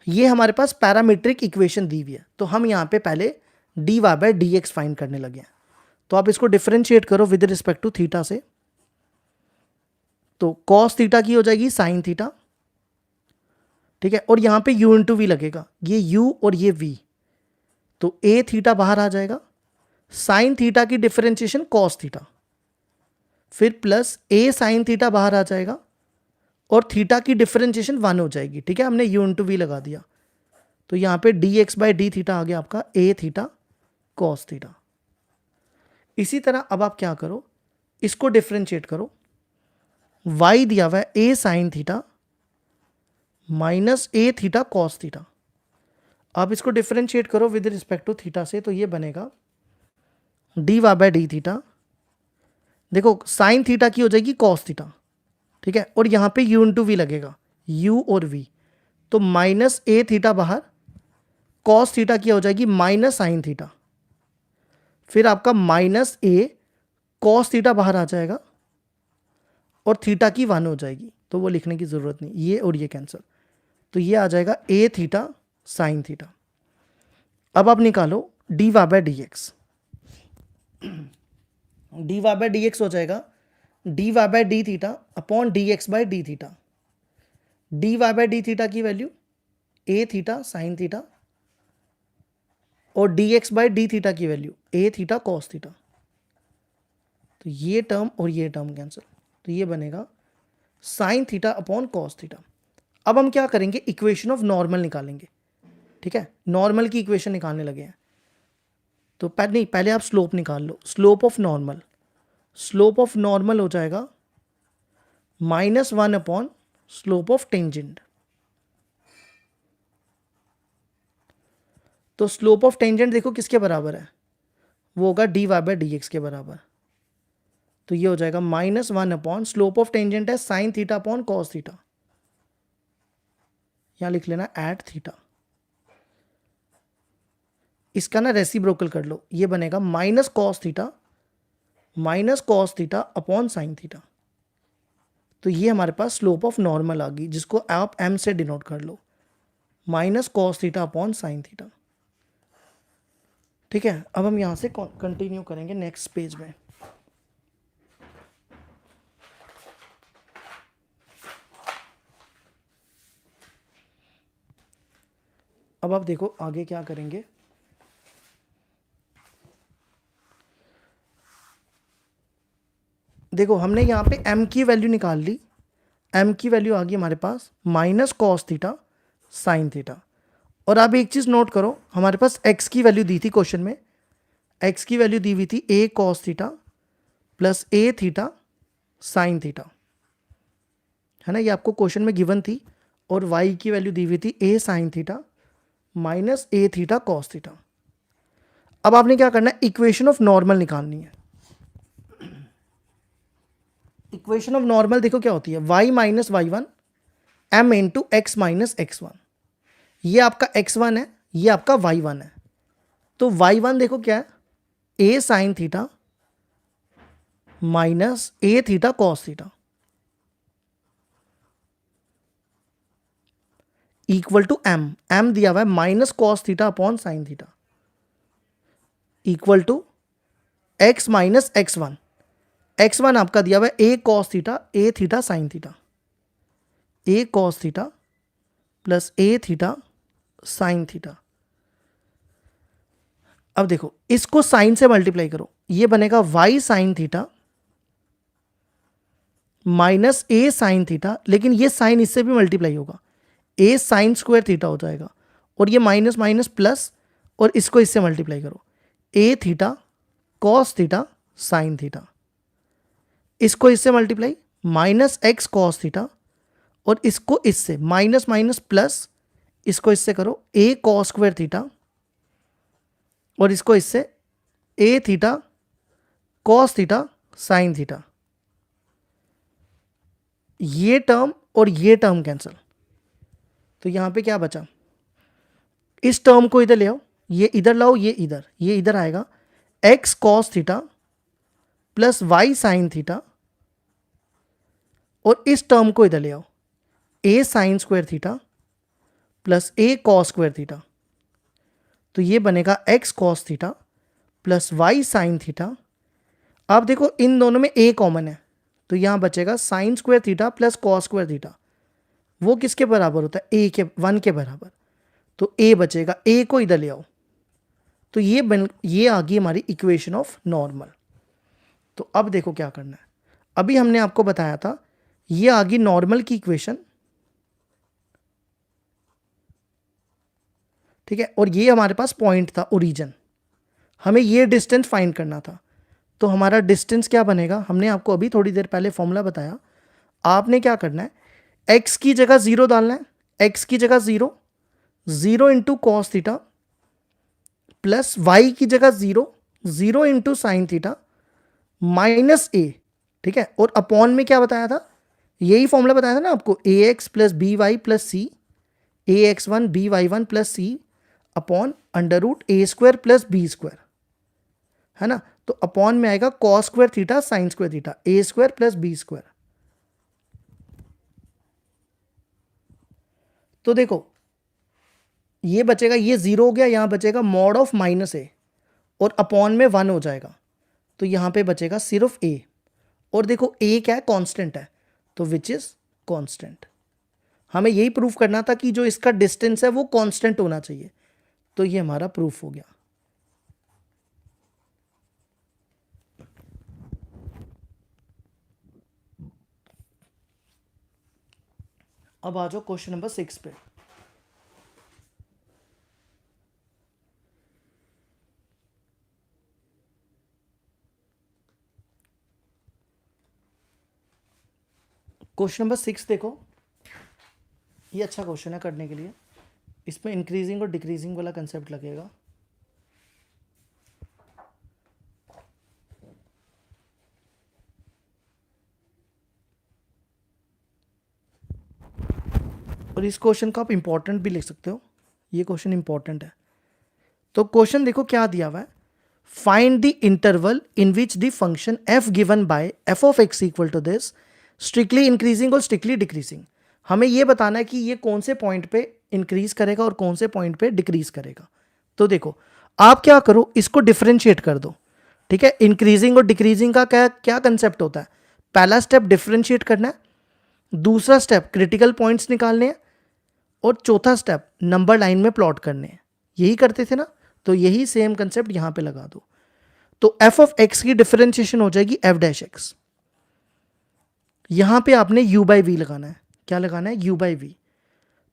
ये हमारे पास पैरामीट्रिक इक्वेशन दी हुई है। तो हम यहाँ पे पहले dy बाय dx फाइंड करने लगे हैं। तो आप इसको डिफरेंशिएट करो विद रिस्पेक्ट टू थीटा से, तो cos थीटा की हो जाएगी साइन थीटा, ठीक है, और यहां पे u इंटू वी लगेगा, ये u और ये v, तो a थीटा बाहर आ जाएगा, साइन थीटा की डिफरेंशिएशन cos थीटा, फिर प्लस a साइन थीटा बाहर आ जाएगा, और थीटा की डिफरेंशिएशन 1 हो जाएगी, ठीक है, हमने u इंटू वी लगा दिया। तो यहां पे dx बाई डी थीटा आ गया आपका a थीटा cos थीटा। इसी तरह अब आप क्या करो, इसको डिफरेंशिएट करो, y दिया हुआ है a sine theta minus a theta cos theta. आप इसको डिफरेंशिएट करो विद रिस्पेक्ट टू थीटा से, तो ये बनेगा dy बाय डी थीटा, देखो साइन थीटा की हो जाएगी कॉस थीटा, ठीक है, और यहां पे u इंटू वी लगेगा, u और v, तो माइनस a थीटा बाहर, कॉस थीटा की हो जाएगी माइनस साइन थीटा, फिर आपका माइनस a कॉस थीटा बाहर आ जाएगा, और थीटा की 1 हो जाएगी, तो वो लिखने की जरूरत नहीं, ये और ये कैंसिल, तो ये आ जाएगा a थीटा साइन थीटा। अब आप निकालो dy by D X, dy by D X हो जाएगा dy by D theta upon dx by D theta. dy by D theta की value a theta sine theta और D X by D theta की value A theta cos theta, तो ये term और ये term cancel, तो ये बनेगा sine theta upon cos theta. अब हम क्या करेंगे, इक्वेशन ऑफ नॉर्मल निकालेंगे, ठीक है, नॉर्मल की इक्वेशन निकालने लगे हैं। तो पहले आप स्लोप निकाल लो, slope of normal, slope of normal हो जाएगा -1 अपॉन स्लोप ऑफ टेंजेंट। तो स्लोप ऑफ टेंजेंट देखो किसके बराबर है, वो होगा dy बाई डी एक्स के बराबर। तो ये हो जाएगा -1 अपॉन स्लोप ऑफ टेंजेंट है sine theta upon cos theta, यहां लिख लेना एट थीटा। इसका ना रेसिप्रोकल कर लो, ये बनेगा minus cos theta upon sine theta. तो ये हमारे पास स्लोप ऑफ नॉर्मल आ गई, जिसको आप m से डिनोट कर लो, minus cos theta upon sine theta. ठीक है, अब हम यहां से कंटिन्यू करेंगे नेक्स्ट पेज में। अब आप देखो आगे क्या करेंगे। देखो हमने यहाँ पे m की वैल्यू निकाल ली, m की वैल्यू आ गई हमारे पास minus cos theta sine theta. और अब एक चीज़ नोट करो, हमारे पास x की वैल्यू दी थी क्वेश्चन में, x की वैल्यू दी हुई थी a cos theta plus a theta sine theta, है ना, ये आपको क्वेश्चन में गिवन थी। और y की वैल्यू दी हुई थी a sine theta minus a theta cos theta. अब आपने क्या करना है, इक्वेशन ऑफ नॉर्मल निकालनी है। इक्वेशन ऑफ नॉर्मल देखो क्या होती है, y minus y one m into x minus x one. ये आपका x1 है, ये आपका y1 है। तो y1 देखो क्या है, a sine theta minus a theta cos theta equal to m दिया हुआ है minus cos theta upon sine theta equal to x minus x1 आपका दिया हुआ है a cos theta a theta sine theta, a cos theta plus a theta sine theta. अब देखो इसको साइन से मल्टीप्लाई करो, ये बनेगा y sign theta minus a sine theta, लेकिन ये साइन इससे भी मल्टीप्लाई होगा, a साइन स्क्वायर थीटा हो जाएगा। और ये माइनस माइनस प्लस, और इसको इससे मल्टीप्लाई करो, a theta cos theta sine theta. इसको इससे multiply minus x cos theta, और इसको इससे माइनस माइनस प्लस, इसको इससे करो a कॉस स्क्वायर थीटा, और इसको इससे a theta cos theta sine theta. ये टर्म और ये टर्म कैंसिल, तो यहां पे क्या बचा, इस टर्म को इधर ले आओ, ये इधर लाओ, ये इधर आएगा x cos theta plus y sign theta, और इस टर्म को इधर ले आओ a sign square theta plus a cos square theta. तो ये बनेगा x cos theta plus y sine theta. आप देखो इन दोनों में a कॉमन है, तो यहां बचेगा sign square theta plus cos square theta. वो किसके बराबर होता है, वन के बराबर। तो a बचेगा, a को इधर ले आओ, तो ये आ गई हमारी इक्वेशन ऑफ नॉर्मल। तो अब देखो क्या करना है, अभी हमने आपको बताया था ये आ गई नॉर्मल की इक्वेशन, ठीक है, और ये हमारे पास पॉइंट था ओरिजिन, हमें ये डिस्टेंस फाइंड करना था। तो हमारा डिस्टेंस क्या बनेगा, हमने आपको अभी थोड़ी देर पहले फॉर्मूला बताया। आपने क्या करना है, x की जगह 0 डालना है, x की जगह 0 into cos theta plus y की जगह 0 into sine theta minus a, ठीक है। और अपॉन में क्या बताया था, यही फॉर्मूला बताया था ना आपको, ax plus B Y plus C, ax1 by1 plus C upon under root A square plus B square, है ना। तो अपॉन में आएगा cos square theta sine square theta, A square plus B square. तो देखो ये बचेगा, ये 0 हो गया, यहां बचेगा मॉड ऑफ माइनस ए, और अपॉन में 1 हो जाएगा, तो यहां पे बचेगा सिर्फ a। और देखो a क्या है, कांस्टेंट है, तो विच इज कांस्टेंट। हमें यही प्रूफ करना था कि जो इसका डिस्टेंस है वो कांस्टेंट होना चाहिए, तो ये हमारा प्रूफ हो गया। अब आ जाओ क्वेश्चन नंबर 6 पे। क्वेश्चन नंबर 6 देखो, ये अच्छा क्वेश्चन है करने के लिए। इसमें इंक्रीजिंग और डिक्रीजिंग वाला कंसेप्ट लगेगा। और इस क्वेश्चन को आप इंपॉर्टेंट भी लिख सकते हो, ये क्वेश्चन इंपॉर्टेंट है। तो क्वेश्चन देखो क्या दिया हुआ है, find the interval in which the function f given by f of x equal to this strictly increasing और स्ट्रिक्टली डिक्रीजिंग। हमें ये बताना है कि ये कौन से पॉइंट पे इंक्रीज करेगा और कौन से पॉइंट पे डिक्रीज करेगा। तो देखो आप क्या करो, इसको डिफरेंशिएट कर दो, ठीक है। इंक्रीजिंग और डिक्रीजिंग का क्या क्या कंसेप्ट होता है, पहला स्टेप डिफरेंशिएट करना है, दूसरा स्टेप क्रिटिकल पॉइंट्स निकालने हैं, और चौथा स्टेप नंबर लाइन में प्लॉट करने हैं। यही करते थे ना, तो यही सेम कंसेप्ट यहां पे लगा दो। तो एफ ऑफ एक्स की डिफरेंशिएशन हो जाएगी एफ डैश एक्स। यहां पे आपने यू बाई वी लगाना है। क्या लगाना है, यू बाई वी।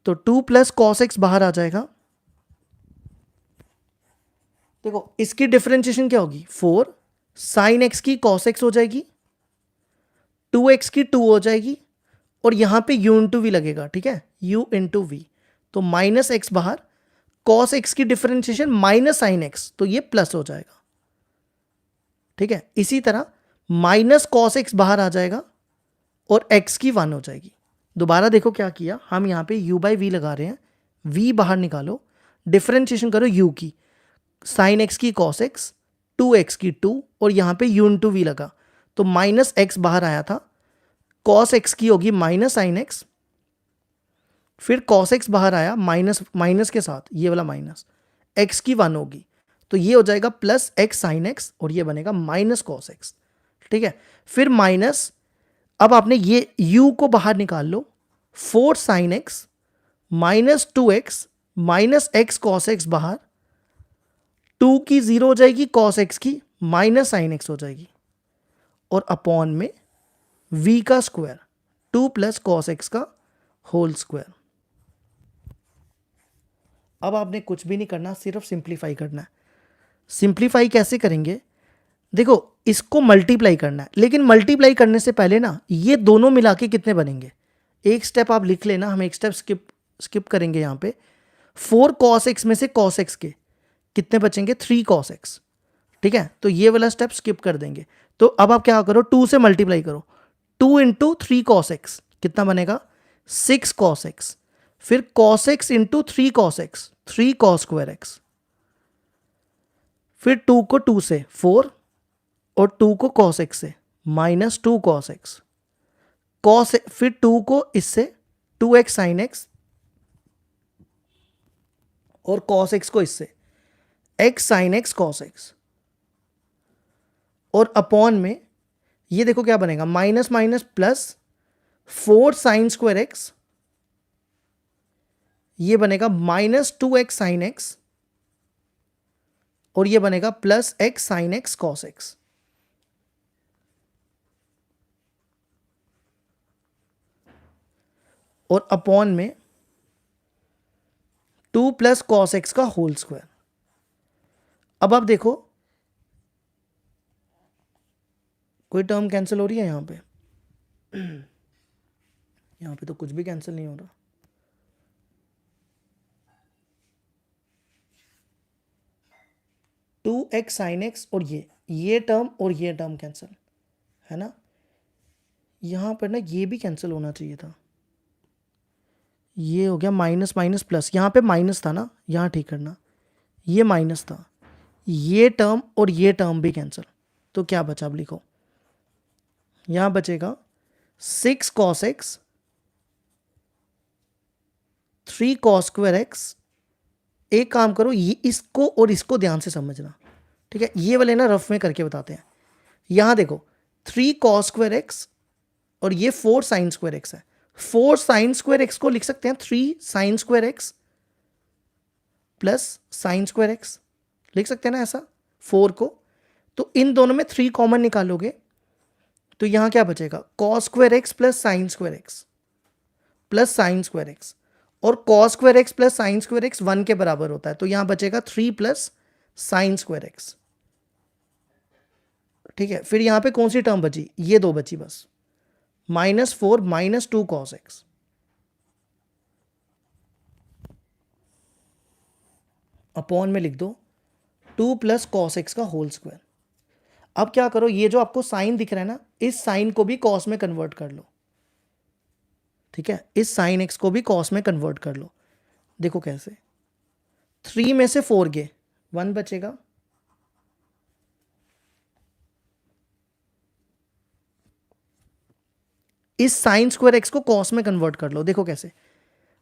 तो 2 प्लस कॉस एक्स बाहर आ जाएगा। देखो इसकी डिफरेंशिएशन क्या होगी, 4 साइन एक्स की कॉस एक्स हो जाएगी, 2x की 2 हो जाएगी, और यहां पे u इंटू वी लगेगा, ठीक है, u इंटू वी। तो माइनस एक्स बाहर, कॉस एक्स की डिफरेंशिएशन माइनस साइन एक्स, तो ये प्लस हो जाएगा, ठीक है। इसी तरह माइनस कॉस एक्स बाहर आ जाएगा और x की 1 हो जाएगी। दोबारा देखो क्या किया, हम यहां पे u बाई वी लगा रहे हैं, v बाहर निकालो, डिफरेंशिएशन करो u की, साइन एक्स की कॉस एक्स, 2x की 2, और यहां पे u इंटू वी लगा, तो माइनस एक्स बाहर आया था, कॉस एक्स की होगी माइनस साइन एक्स, फिर कॉस एक्स बाहर आया माइनस माइनस के साथ, ये वाला माइनस, एक्स की 1 होगी, तो ये हो जाएगा प्लस एक्स साइन एक्स, और ये बनेगा माइनस कॉस एक्स, ठीक है। फिर माइनस, अब आपने ये u को बाहर निकाल लो, 4 sine x minus 2x minus x cos x बाहर, 2 की 0 हो जाएगी, कॉस एक्स की माइनस साइन एक्स हो जाएगी, और अपॉन में v का स्क्वायर, 2 प्लस कॉस एक्स का होल स्क्वायर। अब आपने कुछ भी नहीं करना, सिर्फ सिंप्लीफाई करना है। सिंप्लीफाई कैसे करेंगे, देखो इसको मल्टीप्लाई करना है, लेकिन मल्टीप्लाई करने से पहले ना ये दोनों मिला के कितने बनेंगे, एक स्टेप आप लिख लेना, हम एक स्टेप स्किप करेंगे। यहाँ पे 4 कॉस एक्स में से कॉस एक्स के कितने बचेंगे, 3 कॉस एक्स, ठीक है। तो ये वाला स्टेप स्किप कर देंगे। तो अब आप क्या करो, 2 से मल्टीप्लाई करो, 2 इंटू 3 कॉस एक्स कितना बनेगा, 6 कॉस एक्स, फिर cos x into 3 cos x, 3 cos square x, फिर 2 को 2 से 4, और 2 को कॉस एक्स से माइनस 2 कॉस एक्स, कॉस, फिर 2 को इससे 2x साइन एक्स, और कॉस एक्स को इससे x sine x cos x, और अपॉन में ये देखो क्या बनेगा, minus minus plus 4 sign square x, ये बनेगा माइनस 2x साइन एक्स, और ये बनेगा plus x sine x cos x. और अपॉन में 2 प्लस कॉस एक्स का होल स्क्वायर। अब आप देखो कोई टर्म कैंसिल हो रही है यहां पे, यहां पे तो कुछ भी कैंसिल नहीं हो रहा। टू एक्स साइन एक्स, और ये टर्म और ये टर्म कैंसिल है ना, यहां पर ना ये भी कैंसिल होना चाहिए था, ये हो गया माइनस माइनस प्लस, यहां पे माइनस था ना, यहां ठीक करना, ये माइनस था, ये टर्म और ये टर्म भी कैंसिल। तो क्या बचा, अब लिखो, यहां बचेगा 6 cos x, 3 cos square x. एक काम करो, ये इसको और इसको ध्यान से समझना, ठीक है, ये वाले ना रफ में करके बताते हैं। यहां देखो 3 कॉस स्क्वायर एक्स, और ये 4 साइन स्क्वायर एक्स है, 4 साइन स्क्वायर एक्स को लिख सकते हैं 3 sign square X plus sine square x, लिख सकते हैं ना ऐसा 4 को। तो इन दोनों में 3 कॉमन निकालोगे, तो यहां क्या बचेगा, cos square X plus sine square X, plus sine square X, और cos square X plus sine square X 1 के बराबर होता है, तो यहां बचेगा 3 प्लस साइन स्क्वायर एक्स। ठीक है, फिर यहां पे कौन सी टर्म बची, ये दो बची बस, -4 -2 कॉस एक्स। अपॉन में लिख दो 2 प्लस कॉस एक्स का होल स्क्वायर। अब क्या करो, ये जो आपको साइन दिख रहा है ना, इस साइन को भी कॉस में कन्वर्ट कर लो। ठीक है, इस साइन एक्स को भी कॉस में कन्वर्ट कर लो। देखो कैसे, 3 में से 4 गए, 1 बचेगा, इस साइन स्क्वायर एक्स को कॉस में कन्वर्ट कर लो। देखो कैसे,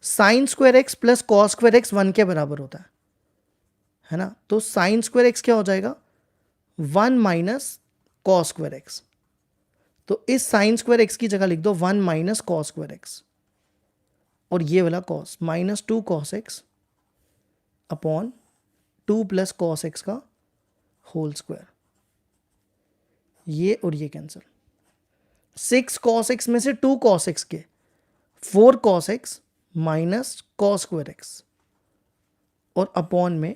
sign square X plus cos square X 1 के बराबर होता है ना, तो साइन स्क्वायर एक्स क्या हो जाएगा, 1 माइनस कॉस स्क्वायर एक्स। तो इस साइन स्क्वायर एक्स की जगह लिख दो 1 माइनस कॉस स्क्वायर एक्स, और ये वाला cos -2 cos X upon 2 plus cos X का होल स्क्वायर। ये और ये कैंसिल, 6 कॉस एक्स में से 2 कॉस एक्स के 4 cos x minus cos square X, और अपॉन में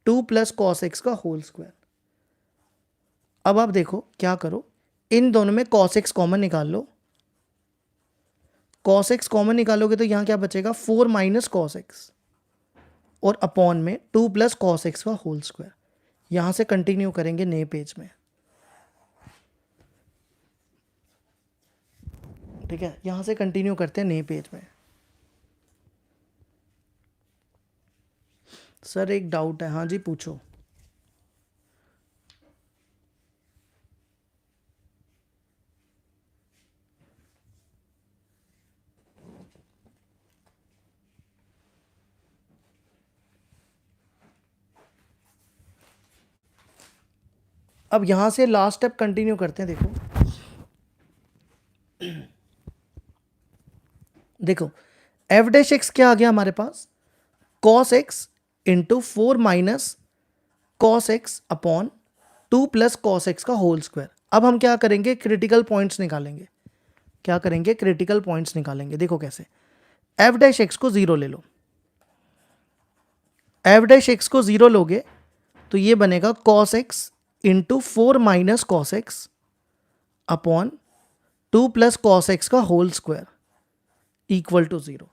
2 प्लस कॉस एक्स का होल स्क्वायर। अब आप देखो क्या करो, इन दोनों में कॉस एक्स कॉमन निकाल लो। कॉस एक्स कॉमन निकालोगे तो यहां क्या बचेगा, 4 माइनस कॉस एक्स, और अपॉन में 2 प्लस कॉस एक्स का होल स्क्वायर। यहां से कंटिन्यू करेंगे नए पेज में। ठीक है, यहां से कंटिन्यू करते हैं नए पेज में। सर एक डाउट है, हाँ जी पूछो। अब यहां से लास्ट स्टेप कंटिन्यू करते हैं। देखो एफ डैश एक्स क्या आ गया हमारे पास, cos x into 4 minus cos X upon 2 plus cos X का होल स्क्वायर। अब हम क्या करेंगे, क्रिटिकल पॉइंट्स निकालेंगे। क्या करेंगे, क्रिटिकल पॉइंट्स निकालेंगे। देखो कैसे, एफ डैश एक्स को 0 ले लो, एफ डैश एक्स को 0 लोगे तो ये बनेगा cos x into 4 minus cos X upon 2 plus cos X का होल स्क्वायर इक्वल टू 0।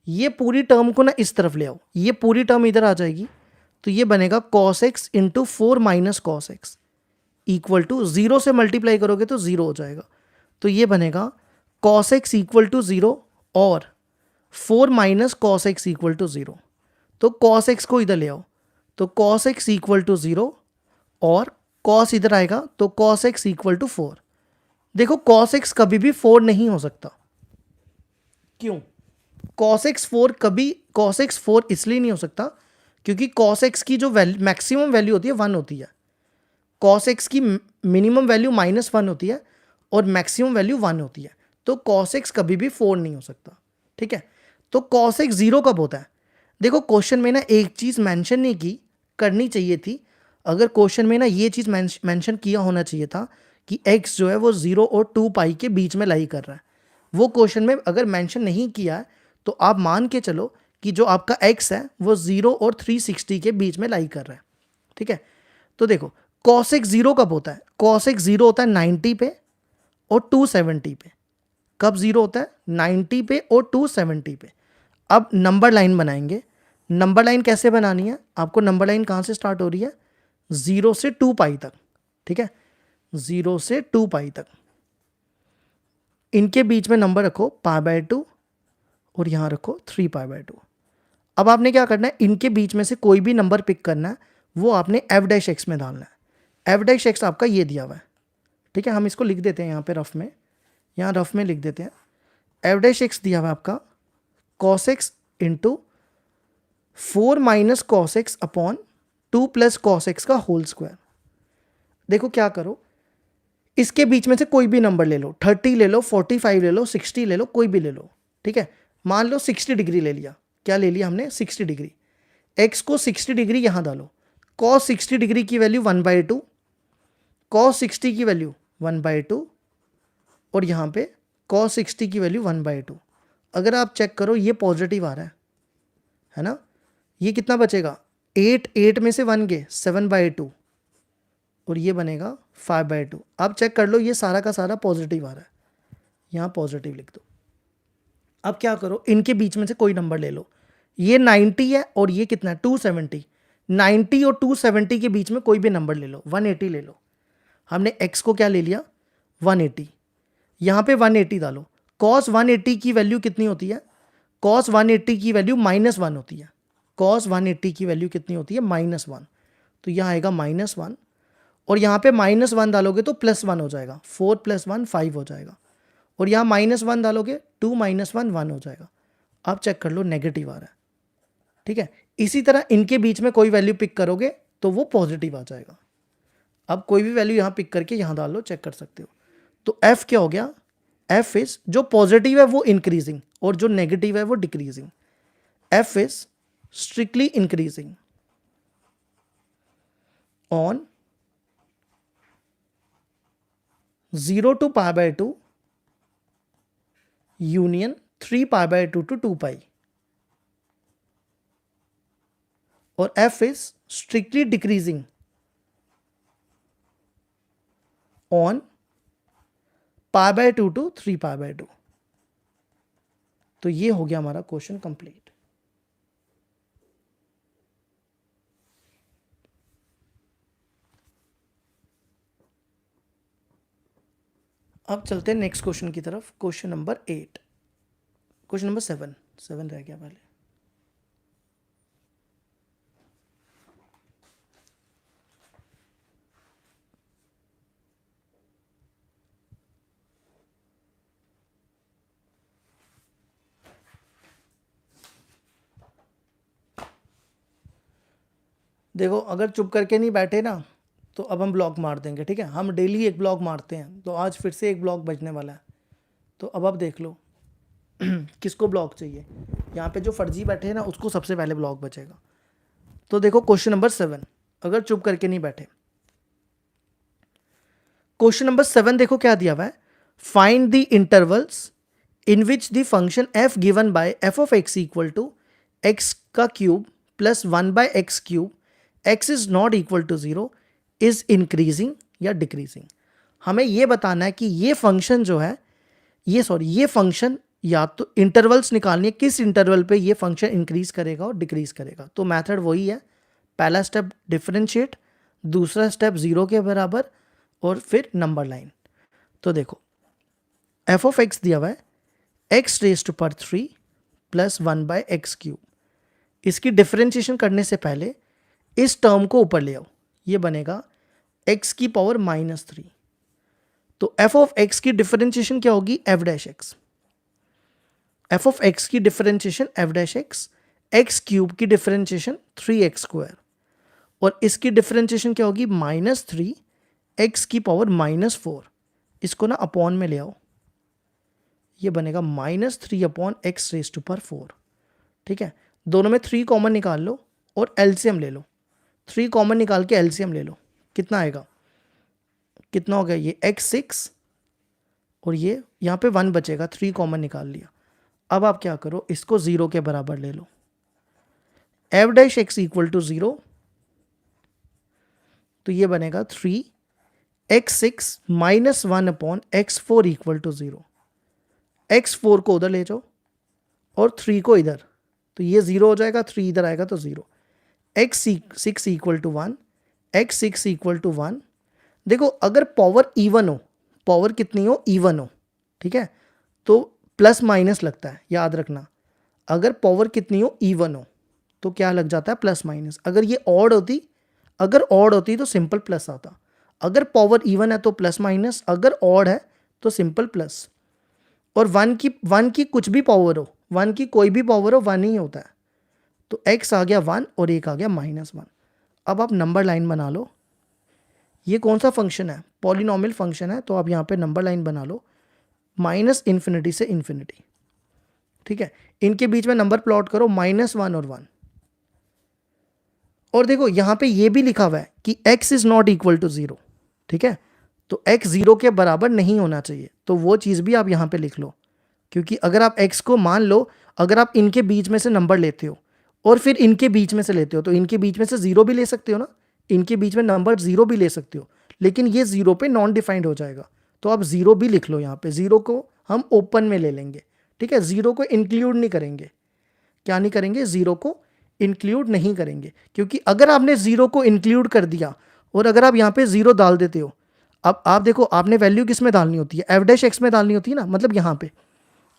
ये पूरी टर्म को ना इस तरफ ले आओ, ये पूरी टर्म इधर आ जाएगी, तो ये बनेगा cos x into 4 minus cos x equal to 0 से मल्टीप्लाई करोगे तो 0 हो जाएगा, तो ये बनेगा कॉस एक्स इक्वल टू 0 और 4 minus cos x equal to 0। तो कॉस एक्स को इधर ले आओ, तो कॉस एक्स इक्वल टू 0 और कॉस इधर आएगा तो कॉस एक्स इक्वल टू 4। देखो कॉस एक्स कभी भी 4 नहीं हो सकता। क्यों, कॉस एक्स 4 कभी, कॉस एक्स 4 इसलिए नहीं हो सकता क्योंकि कॉस एक्स की जो मैक्सिमम वैल्यू होती है 1 होती है, कॉस एक्स की मिनिमम वैल्यू -1 होती है और मैक्सिमम वैल्यू 1 होती है, तो कॉस एक्स कभी भी 4 नहीं हो सकता। ठीक है, तो कॉस एक्स 0 कब होता है, देखो क्वेश्चन में ना एक चीज़ मेंशन नहीं की, करनी चाहिए थी। अगर क्वेश्चन में ना ये चीज़ मेंशन किया होना चाहिए था कि x जो है वो 0 और 2 पाई के बीच में लाई कर रहा है। वो क्वेश्चन में अगर मेंशन नहीं किया है तो आप मान के चलो कि जो आपका x है वो 0 और 360 के बीच में लाई कर रहा है। ठीक है, तो देखो cos x 0 कब होता है, cos x 0 होता है 90 पे और 270 पे। कब 0 होता है, 90 पे और 270 पे। अब नंबर लाइन बनाएंगे। नंबर लाइन कैसे बनानी है, आपको नंबर लाइन कहाँ से स्टार्ट हो रही है, 0 से 2 पाई तक। ठीक है, 0 से 2 पाई तक, इनके बीच में नंबर रखो π/2 और यहाँ रखो 3π/2। अब आपने क्या करना है, इनके बीच में से कोई भी नंबर पिक करना है, वो आपने एफ डैश एक्स में डालना है। एफ डैश एक्स आपका ये दिया हुआ है। ठीक है, हम इसको लिख देते हैं यहाँ पे रफ में, यहाँ रफ में लिख देते हैं। एफ डैश एक्स दिया हुआ है आपका cos x into 4 minus cos X upon 2 plus cos X का होल स्क्वायर। देखो क्या करो, इसके बीच में से कोई भी नंबर ले लो, 30 ले लो, 45 ले लो, 60 ले लो, कोई भी ले लो। ठीक है, मान लो 60 डिग्री ले लिया, क्या ले लिया हमने, 60 डिग्री। एक्स को 60 डिग्री यहाँ डालो, कॉस 60 डिग्री की वैल्यू 1/2, कॉस 60 की वैल्यू 1/2 और यहाँ पे कॉस 60 की वैल्यू 1/2। अगर आप चेक करो ये पॉजिटिव आ रहा है ना, ये कितना बचेगा 8 में से 1 गए 7/2 और ये बनेगा 5/2। अब चेक कर लो ये सारा का सारा पॉजिटिव आ रहा है, यहाँ पॉजिटिव लिख दो। अब क्या करो, इनके बीच में से कोई नंबर ले लो, ये 90 है और ये कितना है 270। 90 और 270 के बीच में कोई भी नंबर ले लो, 180 ले लो। हमने x को क्या ले लिया 180, यहाँ पे 180 डालो। cos 180 की वैल्यू कितनी होती है, cos 180 की वैल्यू -1 होती है। cos 180 की वैल्यू कितनी होती है -1, तो यहाँ आएगा -1 और यहाँ पे -1 डालोगे तो +1 हो जाएगा, 4 + 1 5 हो जाएगा और यहाँ -1 डालोगे 2 - 1 1 हो जाएगा। अब चेक कर लो नेगेटिव आ रहा है, ठीक है। इसी तरह इनके बीच में कोई वैल्यू पिक करोगे तो वो पॉजिटिव आ जाएगा। अब कोई भी वैल्यू यहाँ पिक करके यहाँ डाल लो, चेक कर सकते हो। तो f क्या हो गया, f इज जो पॉजिटिव है वो इंक्रीजिंग और जो नेगेटिव है वो decreasing. f is strictly increasing on 0 to π/2 union 3π/2 to 2π, और f is strictly decreasing on π/2 to 3π/2। तो ये हो गया हमारा क्वेश्चन कंप्लीट। अब चलते हैं नेक्स्ट क्वेश्चन की तरफ, क्वेश्चन नंबर 8, क्वेश्चन नंबर 7 रह गया पहले। देखो अगर चुप करके नहीं बैठे ना तो अब हम ब्लॉक मार देंगे, ठीक है। हम डेली एक ब्लॉक मारते हैं, तो आज फिर से एक ब्लॉक बजने वाला है। तो अब देख लो किसको ब्लॉक चाहिए, यहाँ पे जो फर्जी बैठे हैं ना उसको सबसे पहले ब्लॉक बचेगा। तो देखो क्वेश्चन नंबर 7, अगर चुप करके नहीं बैठे, क्वेश्चन नंबर 7 देखो क्या दिया हुआ है, find the intervals in which the function f given by f(x) equal to x का cube plus 1/x³ x is not equal to 0 is increasing या डिक्रीजिंग। हमें यह बताना है कि ये फंक्शन जो है ये फंक्शन या तो इंटरवल्स निकालनी है, किस इंटरवल पे ये फंक्शन इंक्रीज करेगा और डिक्रीज करेगा। तो मेथड वही है, पहला स्टेप डिफरेंशिएट, दूसरा स्टेप 0 के बराबर और फिर नंबर लाइन। तो देखो f(x) दिया हुआ है x³ प्लस 1/x³। इसकी डिफरेंशिएशन करने से पहले इस टर्म को ऊपर ले आओ, ये बनेगा x⁻³ तो f(x) की डिफरेंशिएशन क्या होगी f'(x), f(x) की डिफरेंशिएशन f'(x), x³ की डिफरेंशिएशन 3x² और इसकी डिफरेंशिएशन क्या होगी -3 x⁻⁻4। इसको ना अपॉन में ले आओ, ये बनेगा -3/x⁴, ठीक है। दोनों में 3 कॉमन निकाल लो और एलसीएम ले लो, 3 कॉमन निकाल के एलसीएम ले लो, कितना आएगा, कितना हो गया ये x6 और ये यहाँ पे 1 बचेगा, 3 कॉमन निकाल लिया। अब आप क्या करो, इसको 0 के बराबर ले लो, f'(x) इक्वल टू 0, तो ये बनेगा 3x6 - 1/x4 equal to 0। x4 को उधर ले जाओ और 3 को इधर, तो ये 0 हो जाएगा, 3 इधर आएगा तो 0। x6 equal to 1, x6 equal to 1। देखो अगर पावर इवन हो, पावर कितनी हो, इवन हो, ठीक है, तो प्लस माइनस लगता है, याद रखना। अगर पावर कितनी हो, इवन हो, तो क्या लग जाता है प्लस माइनस। अगर ये ऑड होती तो सिंपल प्लस आता। अगर पावर इवन है तो प्लस माइनस, अगर ऑड है तो सिंपल प्लस। और 1 की कुछ भी पावर हो, 1 की कोई भी पावर हो, 1 ही होता है। तो x आ गया 1 और एक आ गया -1। अब आप नंबर लाइन बना लो, ये कौन सा फंक्शन है, पॉलिनोमियल फंक्शन है, तो आप यहाँ पे नंबर लाइन बना लो -∞ से इन्फिनिटी, ठीक है। इनके बीच में नंबर प्लॉट करो -1 और 1। और देखो यहाँ पे ये भी लिखा हुआ है कि x is not equal to 0, ठीक है, तो x 0 के बराबर नहीं होना चाहिए, तो वो चीज़ भी आप यहाँ पे लिख लो। क्योंकि अगर आप x को मान लो, अगर आप इनके बीच में से नंबर लेते हो और फिर इनके बीच में से लेते हो तो इनके बीच में से 0 भी ले सकते हो ना, इनके बीच में नंबर 0 भी ले सकते हो, लेकिन ये 0 पे नॉन डिफाइंड हो जाएगा, तो आप 0 भी लिख लो यहाँ पे, 0 को हम ओपन में ले लेंगे, ठीक है, 0 को इंक्लूड नहीं करेंगे, क्या नहीं करेंगे, 0 को इंक्लूड नहीं करेंगे, क्योंकि अगर आपने 0 को इंक्लूड कर दिया और अगर आप यहाँ पे 0 डाल देते हो, अब आप देखो आपने वैल्यू किस में डालनी होती है, एफ डैश एक्स में डालनी होती है ना, मतलब यहाँ पे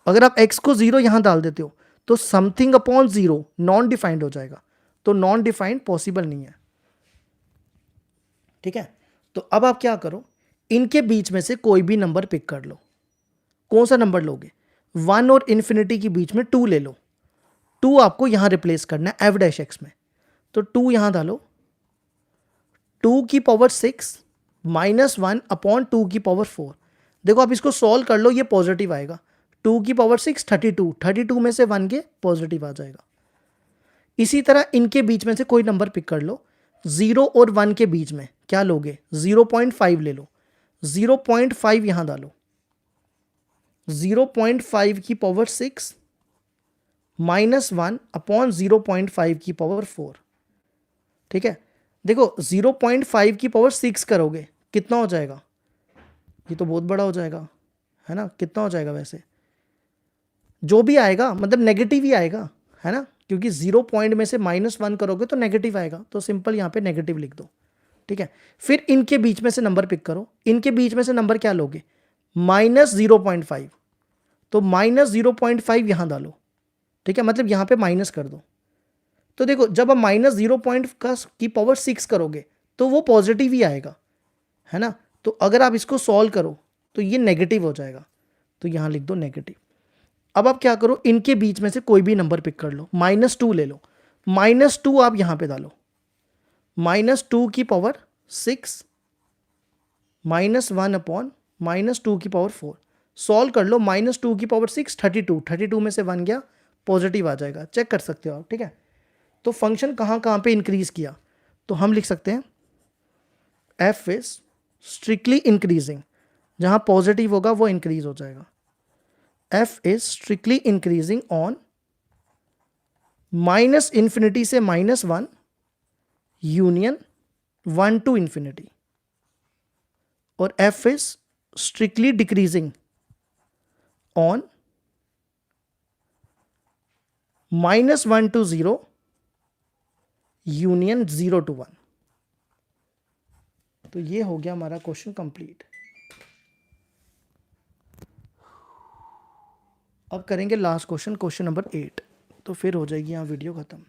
अगर आप x को 0 यहाँ डाल देते हो तो समथिंग अपॉन 0 नॉन डिफाइंड हो जाएगा, तो नॉन डिफाइंड पॉसिबल नहीं है, ठीक है। तो अब आप क्या करो, इनके बीच में से कोई भी नंबर पिक कर लो, कौन सा नंबर लोगे, 1 और इन्फिनिटी के बीच में 2 ले लो, 2 आपको यहां रिप्लेस करना है एफ डैश एक्स में, तो 2 यहां डालो, 2 की पावर 6 माइनस 1 अपॉन 2 की पावर 4, देखो आप इसको सॉल्व कर लो, ये पॉजिटिव आएगा, 2 की पावर 6 32 में से 1 के पॉजिटिव आ जाएगा। इसी तरह इनके बीच में से कोई नंबर पिक कर लो, 0 और 1 के बीच में क्या लोगे, 0.5 ले लो, 0.5 यहां डालो, 0.5 की पावर 6 माइनस 1 अपॉन 0.5 की पावर 4, ठीक है। देखो 0.5 की पावर 6 करोगे कितना हो जाएगा, ये तो बहुत बड़ा हो जाएगा, है ना, कितना हो जाएगा वैसे, जो भी आएगा मतलब नेगेटिव ही आएगा, है ना, क्योंकि 0 पॉइंट में से -1 करोगे तो नेगेटिव आएगा, तो सिंपल यहाँ पे नेगेटिव लिख दो, ठीक है। फिर इनके बीच में से नंबर पिक करो, इनके बीच में से नंबर क्या लोगे, -0.5, तो -0.5 यहाँ डालो, ठीक है, मतलब यहाँ पे माइनस कर दो, तो देखो जब आप -0 की पावर 6 करोगे तो वो पॉजिटिव ही आएगा, है ना, तो अगर आप इसको सॉल्व करो तो ये नेगेटिव हो जाएगा, तो यहाँ लिख दो नेगेटिव। अब आप क्या करो, इनके बीच में से कोई भी नंबर पिक कर लो, -2 ले लो, -2 आप यहां पे डालो, -2 की पावर 6 -1 अपॉन -2 की पावर 4, सॉल्व कर लो, -2 की पावर 6 32 में से 1 गया, पॉजिटिव आ जाएगा, चेक कर सकते हो आप, ठीक है। तो फंक्शन कहां कहां पे इंक्रीज किया, तो हम लिख सकते हैं एफ इज स्ट्रिक्टली इंक्रीजिंग, जहां पॉजिटिव होगा वो इंक्रीज हो जाएगा, f is strictly increasing on -∞ से -1 यूनियन 1 to infinity, और f is strictly decreasing on -1 to 0 union 0 to 1। तो ये हो गया हमारा क्वेश्चन कंप्लीट। अब करेंगे लास्ट क्वेश्चन, क्वेश्चन नंबर 8, तो फिर हो जाएगी यहाँ वीडियो खत्म।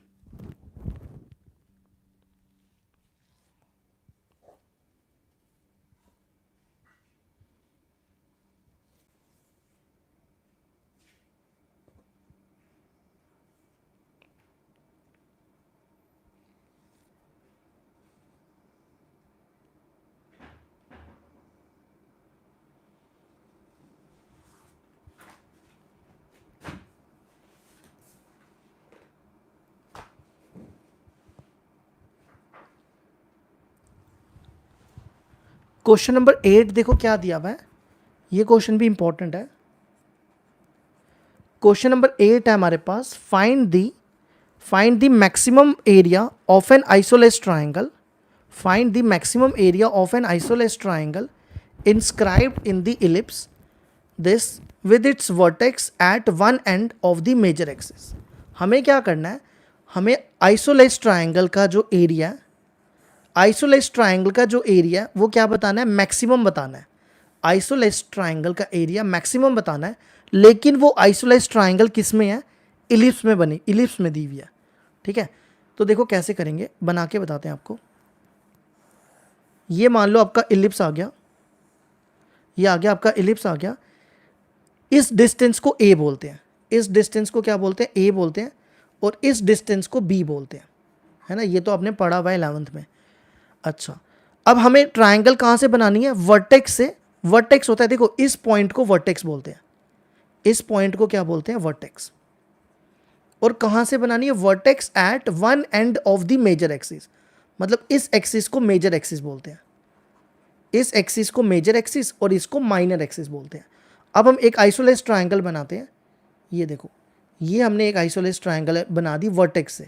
क्वेश्चन नंबर 8 देखो क्या दिया हुआ है, ये क्वेश्चन भी इंपॉर्टेंट है। क्वेश्चन नंबर 8 है हमारे पास, find the maximum area of an isosceles triangle, find the maximum area of an isosceles triangle inscribed in the ellipse this with its vertex at one end of the major axis. हमें क्या करना है, हमें isosceles triangle का जो area है, isosceles triangle का जो एरिया है वो क्या बताना है, मैक्सिमम बताना है, आइसोलेस ट्राइंगल का एरिया मैक्सिमम बताना है, लेकिन वो आइसोलेस ट्राइंगल किस में है, इलिप्स में बनी, इलिप्स में दी हुई है, ठीक है। तो देखो कैसे करेंगे, बना के बताते हैं आपको। ये मान लो आपका इलिप्स आ गया, ये आ गया आपका इलिप्स आ गया, इस डिस्टेंस को ए बोलते हैं, इस डिस्टेंस को क्या बोलते हैं, ए बोलते हैं, और इस डिस्टेंस को बी बोलते हैं, है ना, ये तो आपने पढ़ा हुआ है 11th में। अच्छा, अब हमें ट्राइंगल कहाँ से बनानी है, वर्टेक्स से, वर्टेक्स होता है, देखो इस पॉइंट को वर्टेक्स बोलते हैं, इस पॉइंट को क्या बोलते हैं, वर्टेक्स, और कहाँ से बनानी है, vertex at one end of the major axis, मतलब इस एक्सिस को मेजर एक्सिस बोलते हैं, इस एक्सिस को मेजर एक्सिस और इसको माइनर एक्सिस बोलते हैं। अब हम एक आइसोलेस ट्राइंगल बनाते हैं, ये देखो, ये हमने एक आइसोलेस ट्रायंगल बना दी वर्टेक्स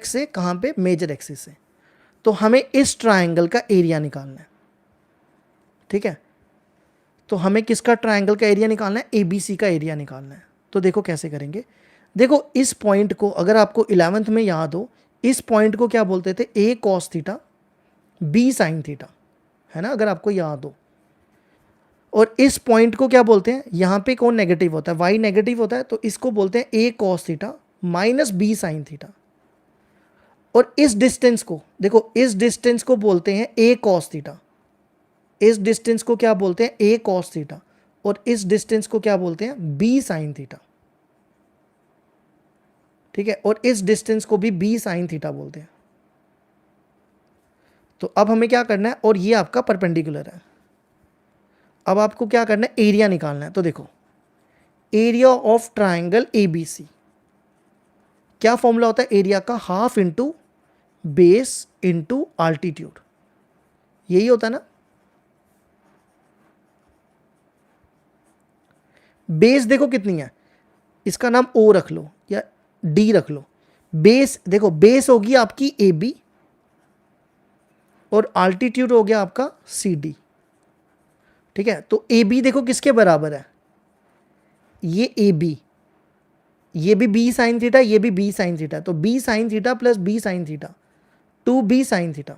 से कहाँ पे, मेजर एक्सिस से। तो हमें इस ट्रायंगल का एरिया निकालना है, ठीक है। तो हमें किसका ट्रायंगल का एरिया निकालना है, ABC का एरिया निकालना है। तो देखो कैसे करेंगे, देखो इस पॉइंट को अगर आपको 11th में याद हो, इस पॉइंट को क्या बोलते थे, A cos theta B sin theta, है ना, अगर आपको याद हो। और इस पॉइंट को क्या बोलते हैं, यहाँ पे कौन नेगेटिव होता है, y नेगेटिव होता है, तो इसको बोलते हैं A cos theta minus B sin theta. और इस डिस्टेंस को देखो, इस डिस्टेंस को बोलते हैं A cos थीटा, इस डिस्टेंस को क्या बोलते हैं, A cos थीटा, और इस डिस्टेंस को क्या बोलते हैं, B sin थीटा, ठीक है। और इस डिस्टेंस को भी B sin थीटा बोलते हैं। तो अब हमें क्या करना है, और ये आपका परपेंडिकुलर है। अब आपको क्या करना है, एरिया निकालना है। तो देखो एरिया ऑफ ट्राइंगल ABC, क्या फॉर्मूला होता है एरिया का, half into base into altitude, यही होता है ना। बेस देखो कितनी है, इसका नाम O रख लो या D रख लो। बेस देखो, बेस होगी आपकी AB और आल्टीट्यूड हो गया आपका CD, ठीक है। तो AB देखो किसके बराबर है, ये AB, ये भी B sin थीटा, ये भी B sin थीटा, तो B sin theta plus B sin theta 2B sin theta.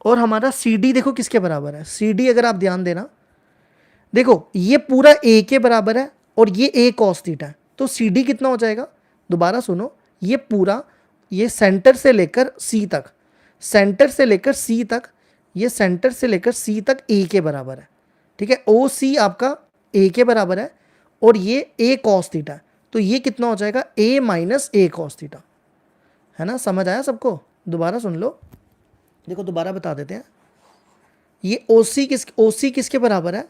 और हमारा CD देखो किसके बराबर है, CD अगर आप ध्यान देना, देखो ये पूरा A के बराबर है और ये A cos थीटा है, तो CD कितना हो जाएगा, दोबारा सुनो, ये पूरा, ये सेंटर से लेकर C तक, सेंटर से लेकर C तक, ये सेंटर से लेकर C तक A के बराबर है, ठीक है। OC आपका A के बराबर है और ये A cos थीटा है, तो ये कितना हो जाएगा, A minus A cos theta, है ना। समझ आया सबको, दोबारा सुन लो, देखो दोबारा बता देते हैं। ये OC किसके बराबर है,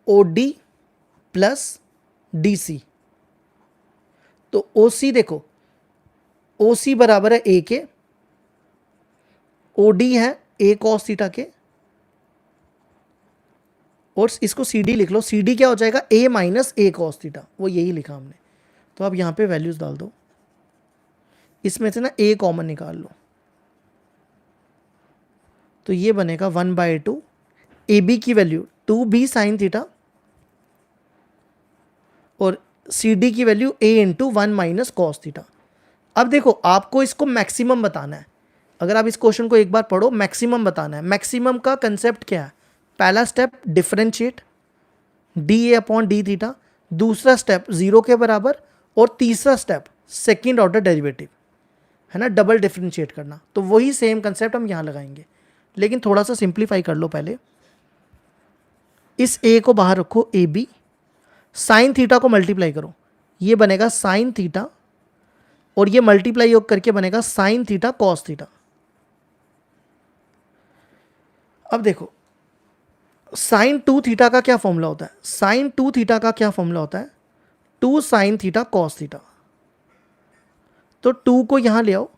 OD प्लस DC। तो OC देखो, OC बराबर है A के, OD है A cos थीटा के, और इसको CD लिख लो, CD क्या हो जाएगा, A minus A cos theta, वो यही लिखा हमने। तो अब यहाँ पे वैल्यूज डाल दो, इसमें से ना A कॉमन निकाल लो, तो ये बनेगा 1/2, AB की वैल्यू 2B sin थीटा और CD की value A into 1 minus cos theta. अब देखो आपको इसको मैक्सिमम बताना है, अगर आप इस क्वेश्चन को एक बार पढ़ो, मैक्सिमम बताना है। मैक्सिमम का कंसेप्ट क्या है, पहला step differentiate DA upon D theta, दूसरा स्टेप 0 के बराबर, और तीसरा स्टेप सेकेंड ऑर्डर डेरिवेटिव, है ना, डबल डिफरेंशिएट करना। तो वही सेम कंसेप्ट हम यहाँ लगाएंगे, लेकिन थोड़ा सा सिंप्लीफाई कर लो पहले। इस A को बाहर रखो, AB, साइन थीटा को मल्टीप्लाई करो, ये बनेगा साइन थीटा, और ये मल्टीप्लाई योग करके बनेगा साइन थीटा कॉस थीटा। अब देखो साइन 2 थीटा का क्या फॉर्मूला होता है, साइन 2 थीटा का क्या फॉर्मूला होता है, 2 साइन थीटा कॉस थीटा। तो 2 को यहां ले आओ,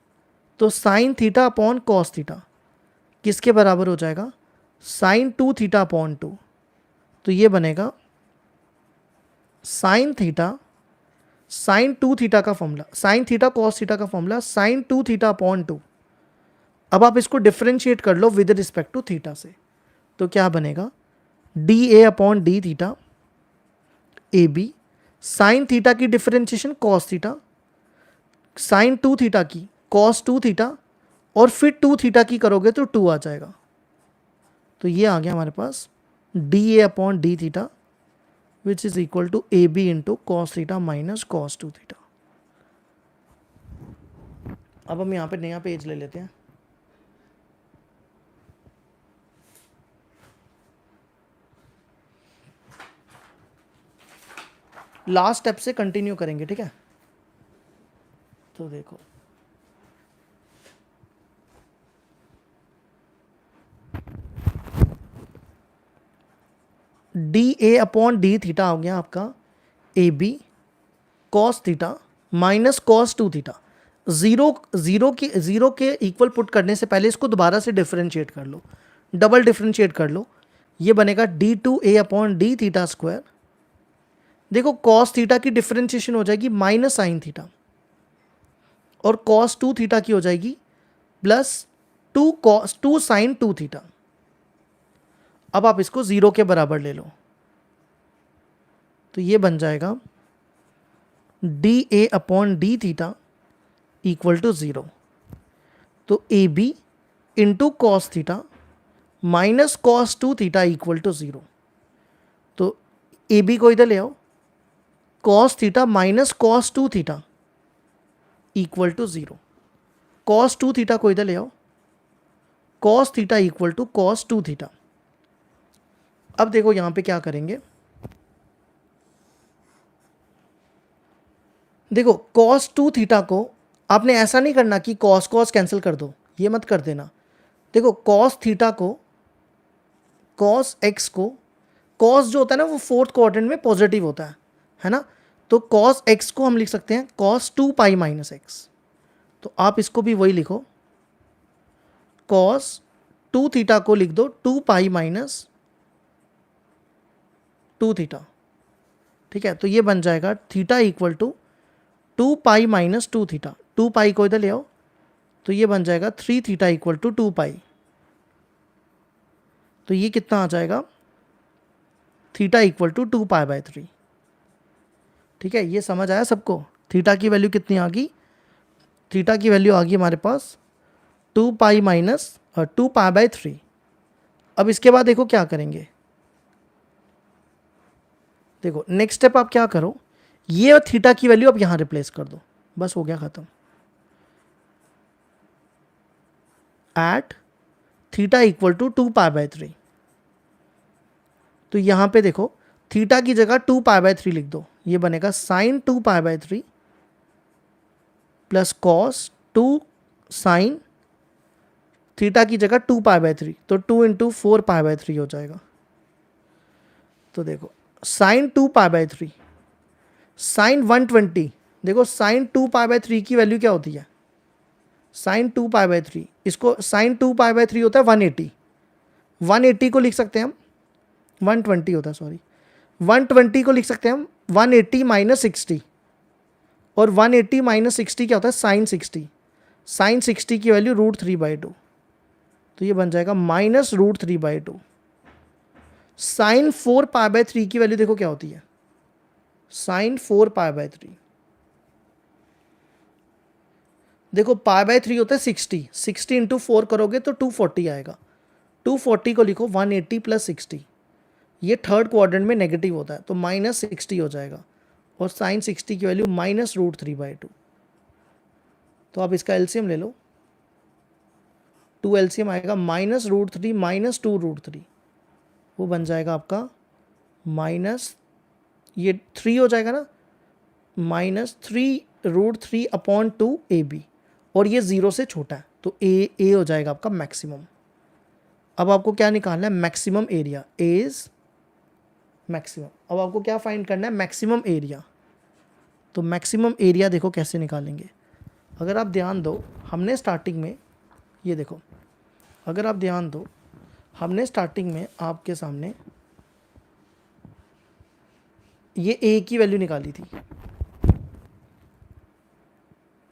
तो sine theta upon cos theta किसके बराबर हो जाएगा, साइन 2 थीटा अपॉन 2, तो ये बनेगा साइन थीटा, साइन 2 थीटा का formula, sine theta cos theta का फॉर्मूला साइन 2 थीटा अपॉन 2। अब आप इसको डिफरेंशिएट कर लो विद रिस्पेक्ट टू थीटा से, तो क्या बनेगा, DA upon D theta AB, sine theta की differentiation cos theta, sine 2 theta की कॉस 2 थीटा, और फिर 2 थीटा की करोगे तो 2 आ जाएगा। तो ये आ गया हमारे पास DA upon D theta which is equal to AB into cos theta minus cos 2 theta. अब हम यहाँ पे नया पेज ले लेते हैं। लास्ट स्टेप से कंटिन्यू करेंगे, ठीक है। तो देखो DA अपॉन D थीटा हो गया आपका AB cos theta minus cos 2 theta. Zero के इक्वल पुट करने से पहले इसको दोबारा से डिफरेंशिएट कर लो, डबल डिफरेंशिएट कर लो, ये बनेगा D2A upon D theta square देखो कॉस थीटा की डिफरेंशिएशन हो जाएगी माइनस साइन थीटा, और कॉस 2 थीटा की हो जाएगी प्लस 2 कॉस 2 साइन 2 थीटा। अब आप इसको 0 के बराबर ले लो, तो ये बन जाएगा D A upon D theta equal to 0। तो A B into cos theta minus cos 2 theta equal to 0। तो ए बी को इधर ले आओ, cos theta minus cos 2 theta equal to 0। Cos 2 theta को इधर ले आओ, cos theta equal to cos 2 theta. अब देखो यहां पे क्या करेंगे, देखो कॉस 2 थीटा को आपने ऐसा नहीं करना कि कॉस कॉस कैंसिल कर दो, ये मत कर देना। देखो कॉस थीटा को, कॉस एक्स को, कॉस जो होता है ना वो फोर्थ क्वाड्रेंट में पॉजिटिव होता है ना। तो कॉस एक्स को हम लिख सकते हैं कॉस 2 पाई माइनस एक्स। तो आप इसको भी वही लिखो, कॉस 2 थीटा को लिख दो 2 पाई माइनस 2 थीटा। ठीक है, तो ये बन जाएगा theta equal to 2 pi minus 2 theta. 2 pi को इधर ले आओ, तो ये बन जाएगा 3 थीटा इक्वल टू 2 पाई। तो ये कितना आ जाएगा, theta equal to 2 pi by 3। ठीक है, ये समझ आया सबको। थीटा की वैल्यू कितनी आ गई, थीटा की वैल्यू आ गई हमारे पास 2 पाई माइनस 2 पाई बाय 3। अब इसके बाद देखो क्या करेंगे, देखो नेक्स्ट स्टेप आप क्या करो, ये थीटा की वैल्यू आप यहां रिप्लेस कर दो, बस हो गया खत्म। At theta equal to 2 pi by 3। तो यहां पे देखो थीटा की जगह 2 पाई बाय 3 लिख दो, ये बनेगा sine 2 pi by 3 plus cos 2 sine, theta की जगह 2 पाई बाय 3, तो 2 इंटू 4 पाई बाय 3 हो जाएगा। तो देखो साइन 2 पाई बाय 3, साइन 120, देखो साइन 2 पाई बाय 3 की वैल्यू क्या होती है, साइन 2 पाई बाय 3, इसको साइन 2 पाई बाय 3 होता है 180। 180 को लिख सकते हैं हम, 120 होता है सॉरी, 120 को लिख सकते हैं हम 180 माइनस 60, और 180 माइनस 60 क्या होता है, साइन 60। साइन 60 की वैल्यू √3/2, तो ये बन जाएगा माइनस √3/2। साइन 4 पाई बाय 3 की वैल्यू देखो क्या होती है, साइन 4 पाई बाय 3, देखो पाई बाय 3 होता है 60, 60 इंटू 4 करोगे तो 240 आएगा। 240 को लिखो 180 प्लस 60, ये थर्ड क्वाड्रेंट में नेगेटिव होता है तो माइनस 60 हो जाएगा, और साइन 60 की वैल्यू माइनस √3/2। तो आप इसका एलसीएम ले लो, 2 एलसीएम आएगा माइनस √3 माइनस 2√3, वो बन जाएगा आपका माइनस, ये 3 हो जाएगा ना, माइनस 3√3/2 AB, और ये 0 से छोटा है तो ए हो जाएगा आपका मैक्सिमम। अब आपको क्या निकालना है, maximum area, A is maximum. अब आपको क्या फाइंड करना है, मैक्सिमम एरिया। तो मैक्सिमम एरिया देखो कैसे निकालेंगे, अगर आप ध्यान दो हमने स्टार्टिंग में, ये देखो अगर आप ध्यान दो हमने स्टार्टिंग में आपके सामने ये ए की वैल्यू निकाली थी,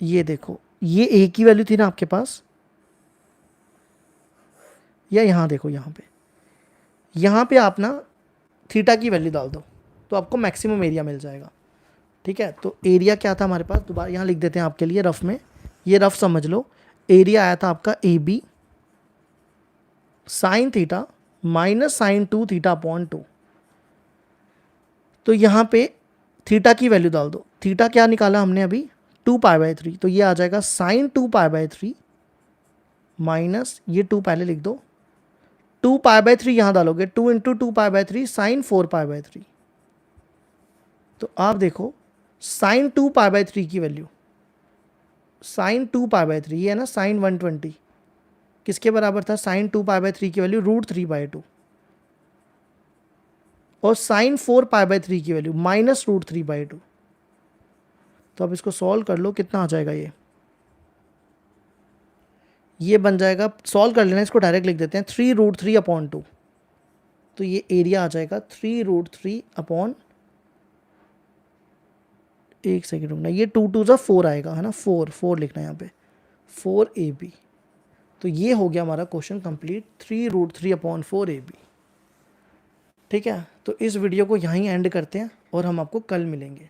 ये देखो ये ए की वैल्यू थी ना आपके पास, या यहाँ देखो यहाँ पे आप ना थीटा की वैल्यू डाल दो तो आपको मैक्सिमम एरिया मिल जाएगा। ठीक है, तो एरिया क्या था हमारे पास, दोबारा यहाँ लिख देते हैं आपके लिए रफ में, ये रफ समझ लो। एरिया आया था आपका A B sine theta minus sine 2 theta upon 2। तो यहाँ पे थीटा की वैल्यू डाल दो, थीटा क्या निकाला हमने अभी 2 पाई बाय 3, तो ये आ जाएगा साइन 2 पाई बाय 3 माइनस, ये 2 पहले लिख दो, 2 पाई बाय 3 यहाँ डालोगे, 2 into 2 pi by 3 sine 4 pi by 3। तो आप देखो साइन 2 पाई बाय 3 की वैल्यू, साइन 2 पाई बाय 3 ये है ना, साइन 120 किसके बराबर था, साइन 2 पाई बाय 3 की वैल्यू √3/2, और साइन 4 पाई बाय 3 की वैल्यू माइनस √3/2। तो अब इसको सॉल्व कर लो, कितना आ जाएगा ये बन जाएगा, सॉल्व कर लेना, इसको डायरेक्ट लिख देते हैं 3√3/2। तो ये एरिया आ जाएगा 3√3/2 एक सेकेंड रुकना, ये 2 2 4 आएगा है ना, 4 लिखना है यहाँ पे, 4AB। तो ये हो गया हमारा क्वेश्चन कंप्लीट, 3√3/4AB। ठीक है, तो इस वीडियो को यहीं एंड करते हैं और हम आपको कल मिलेंगे।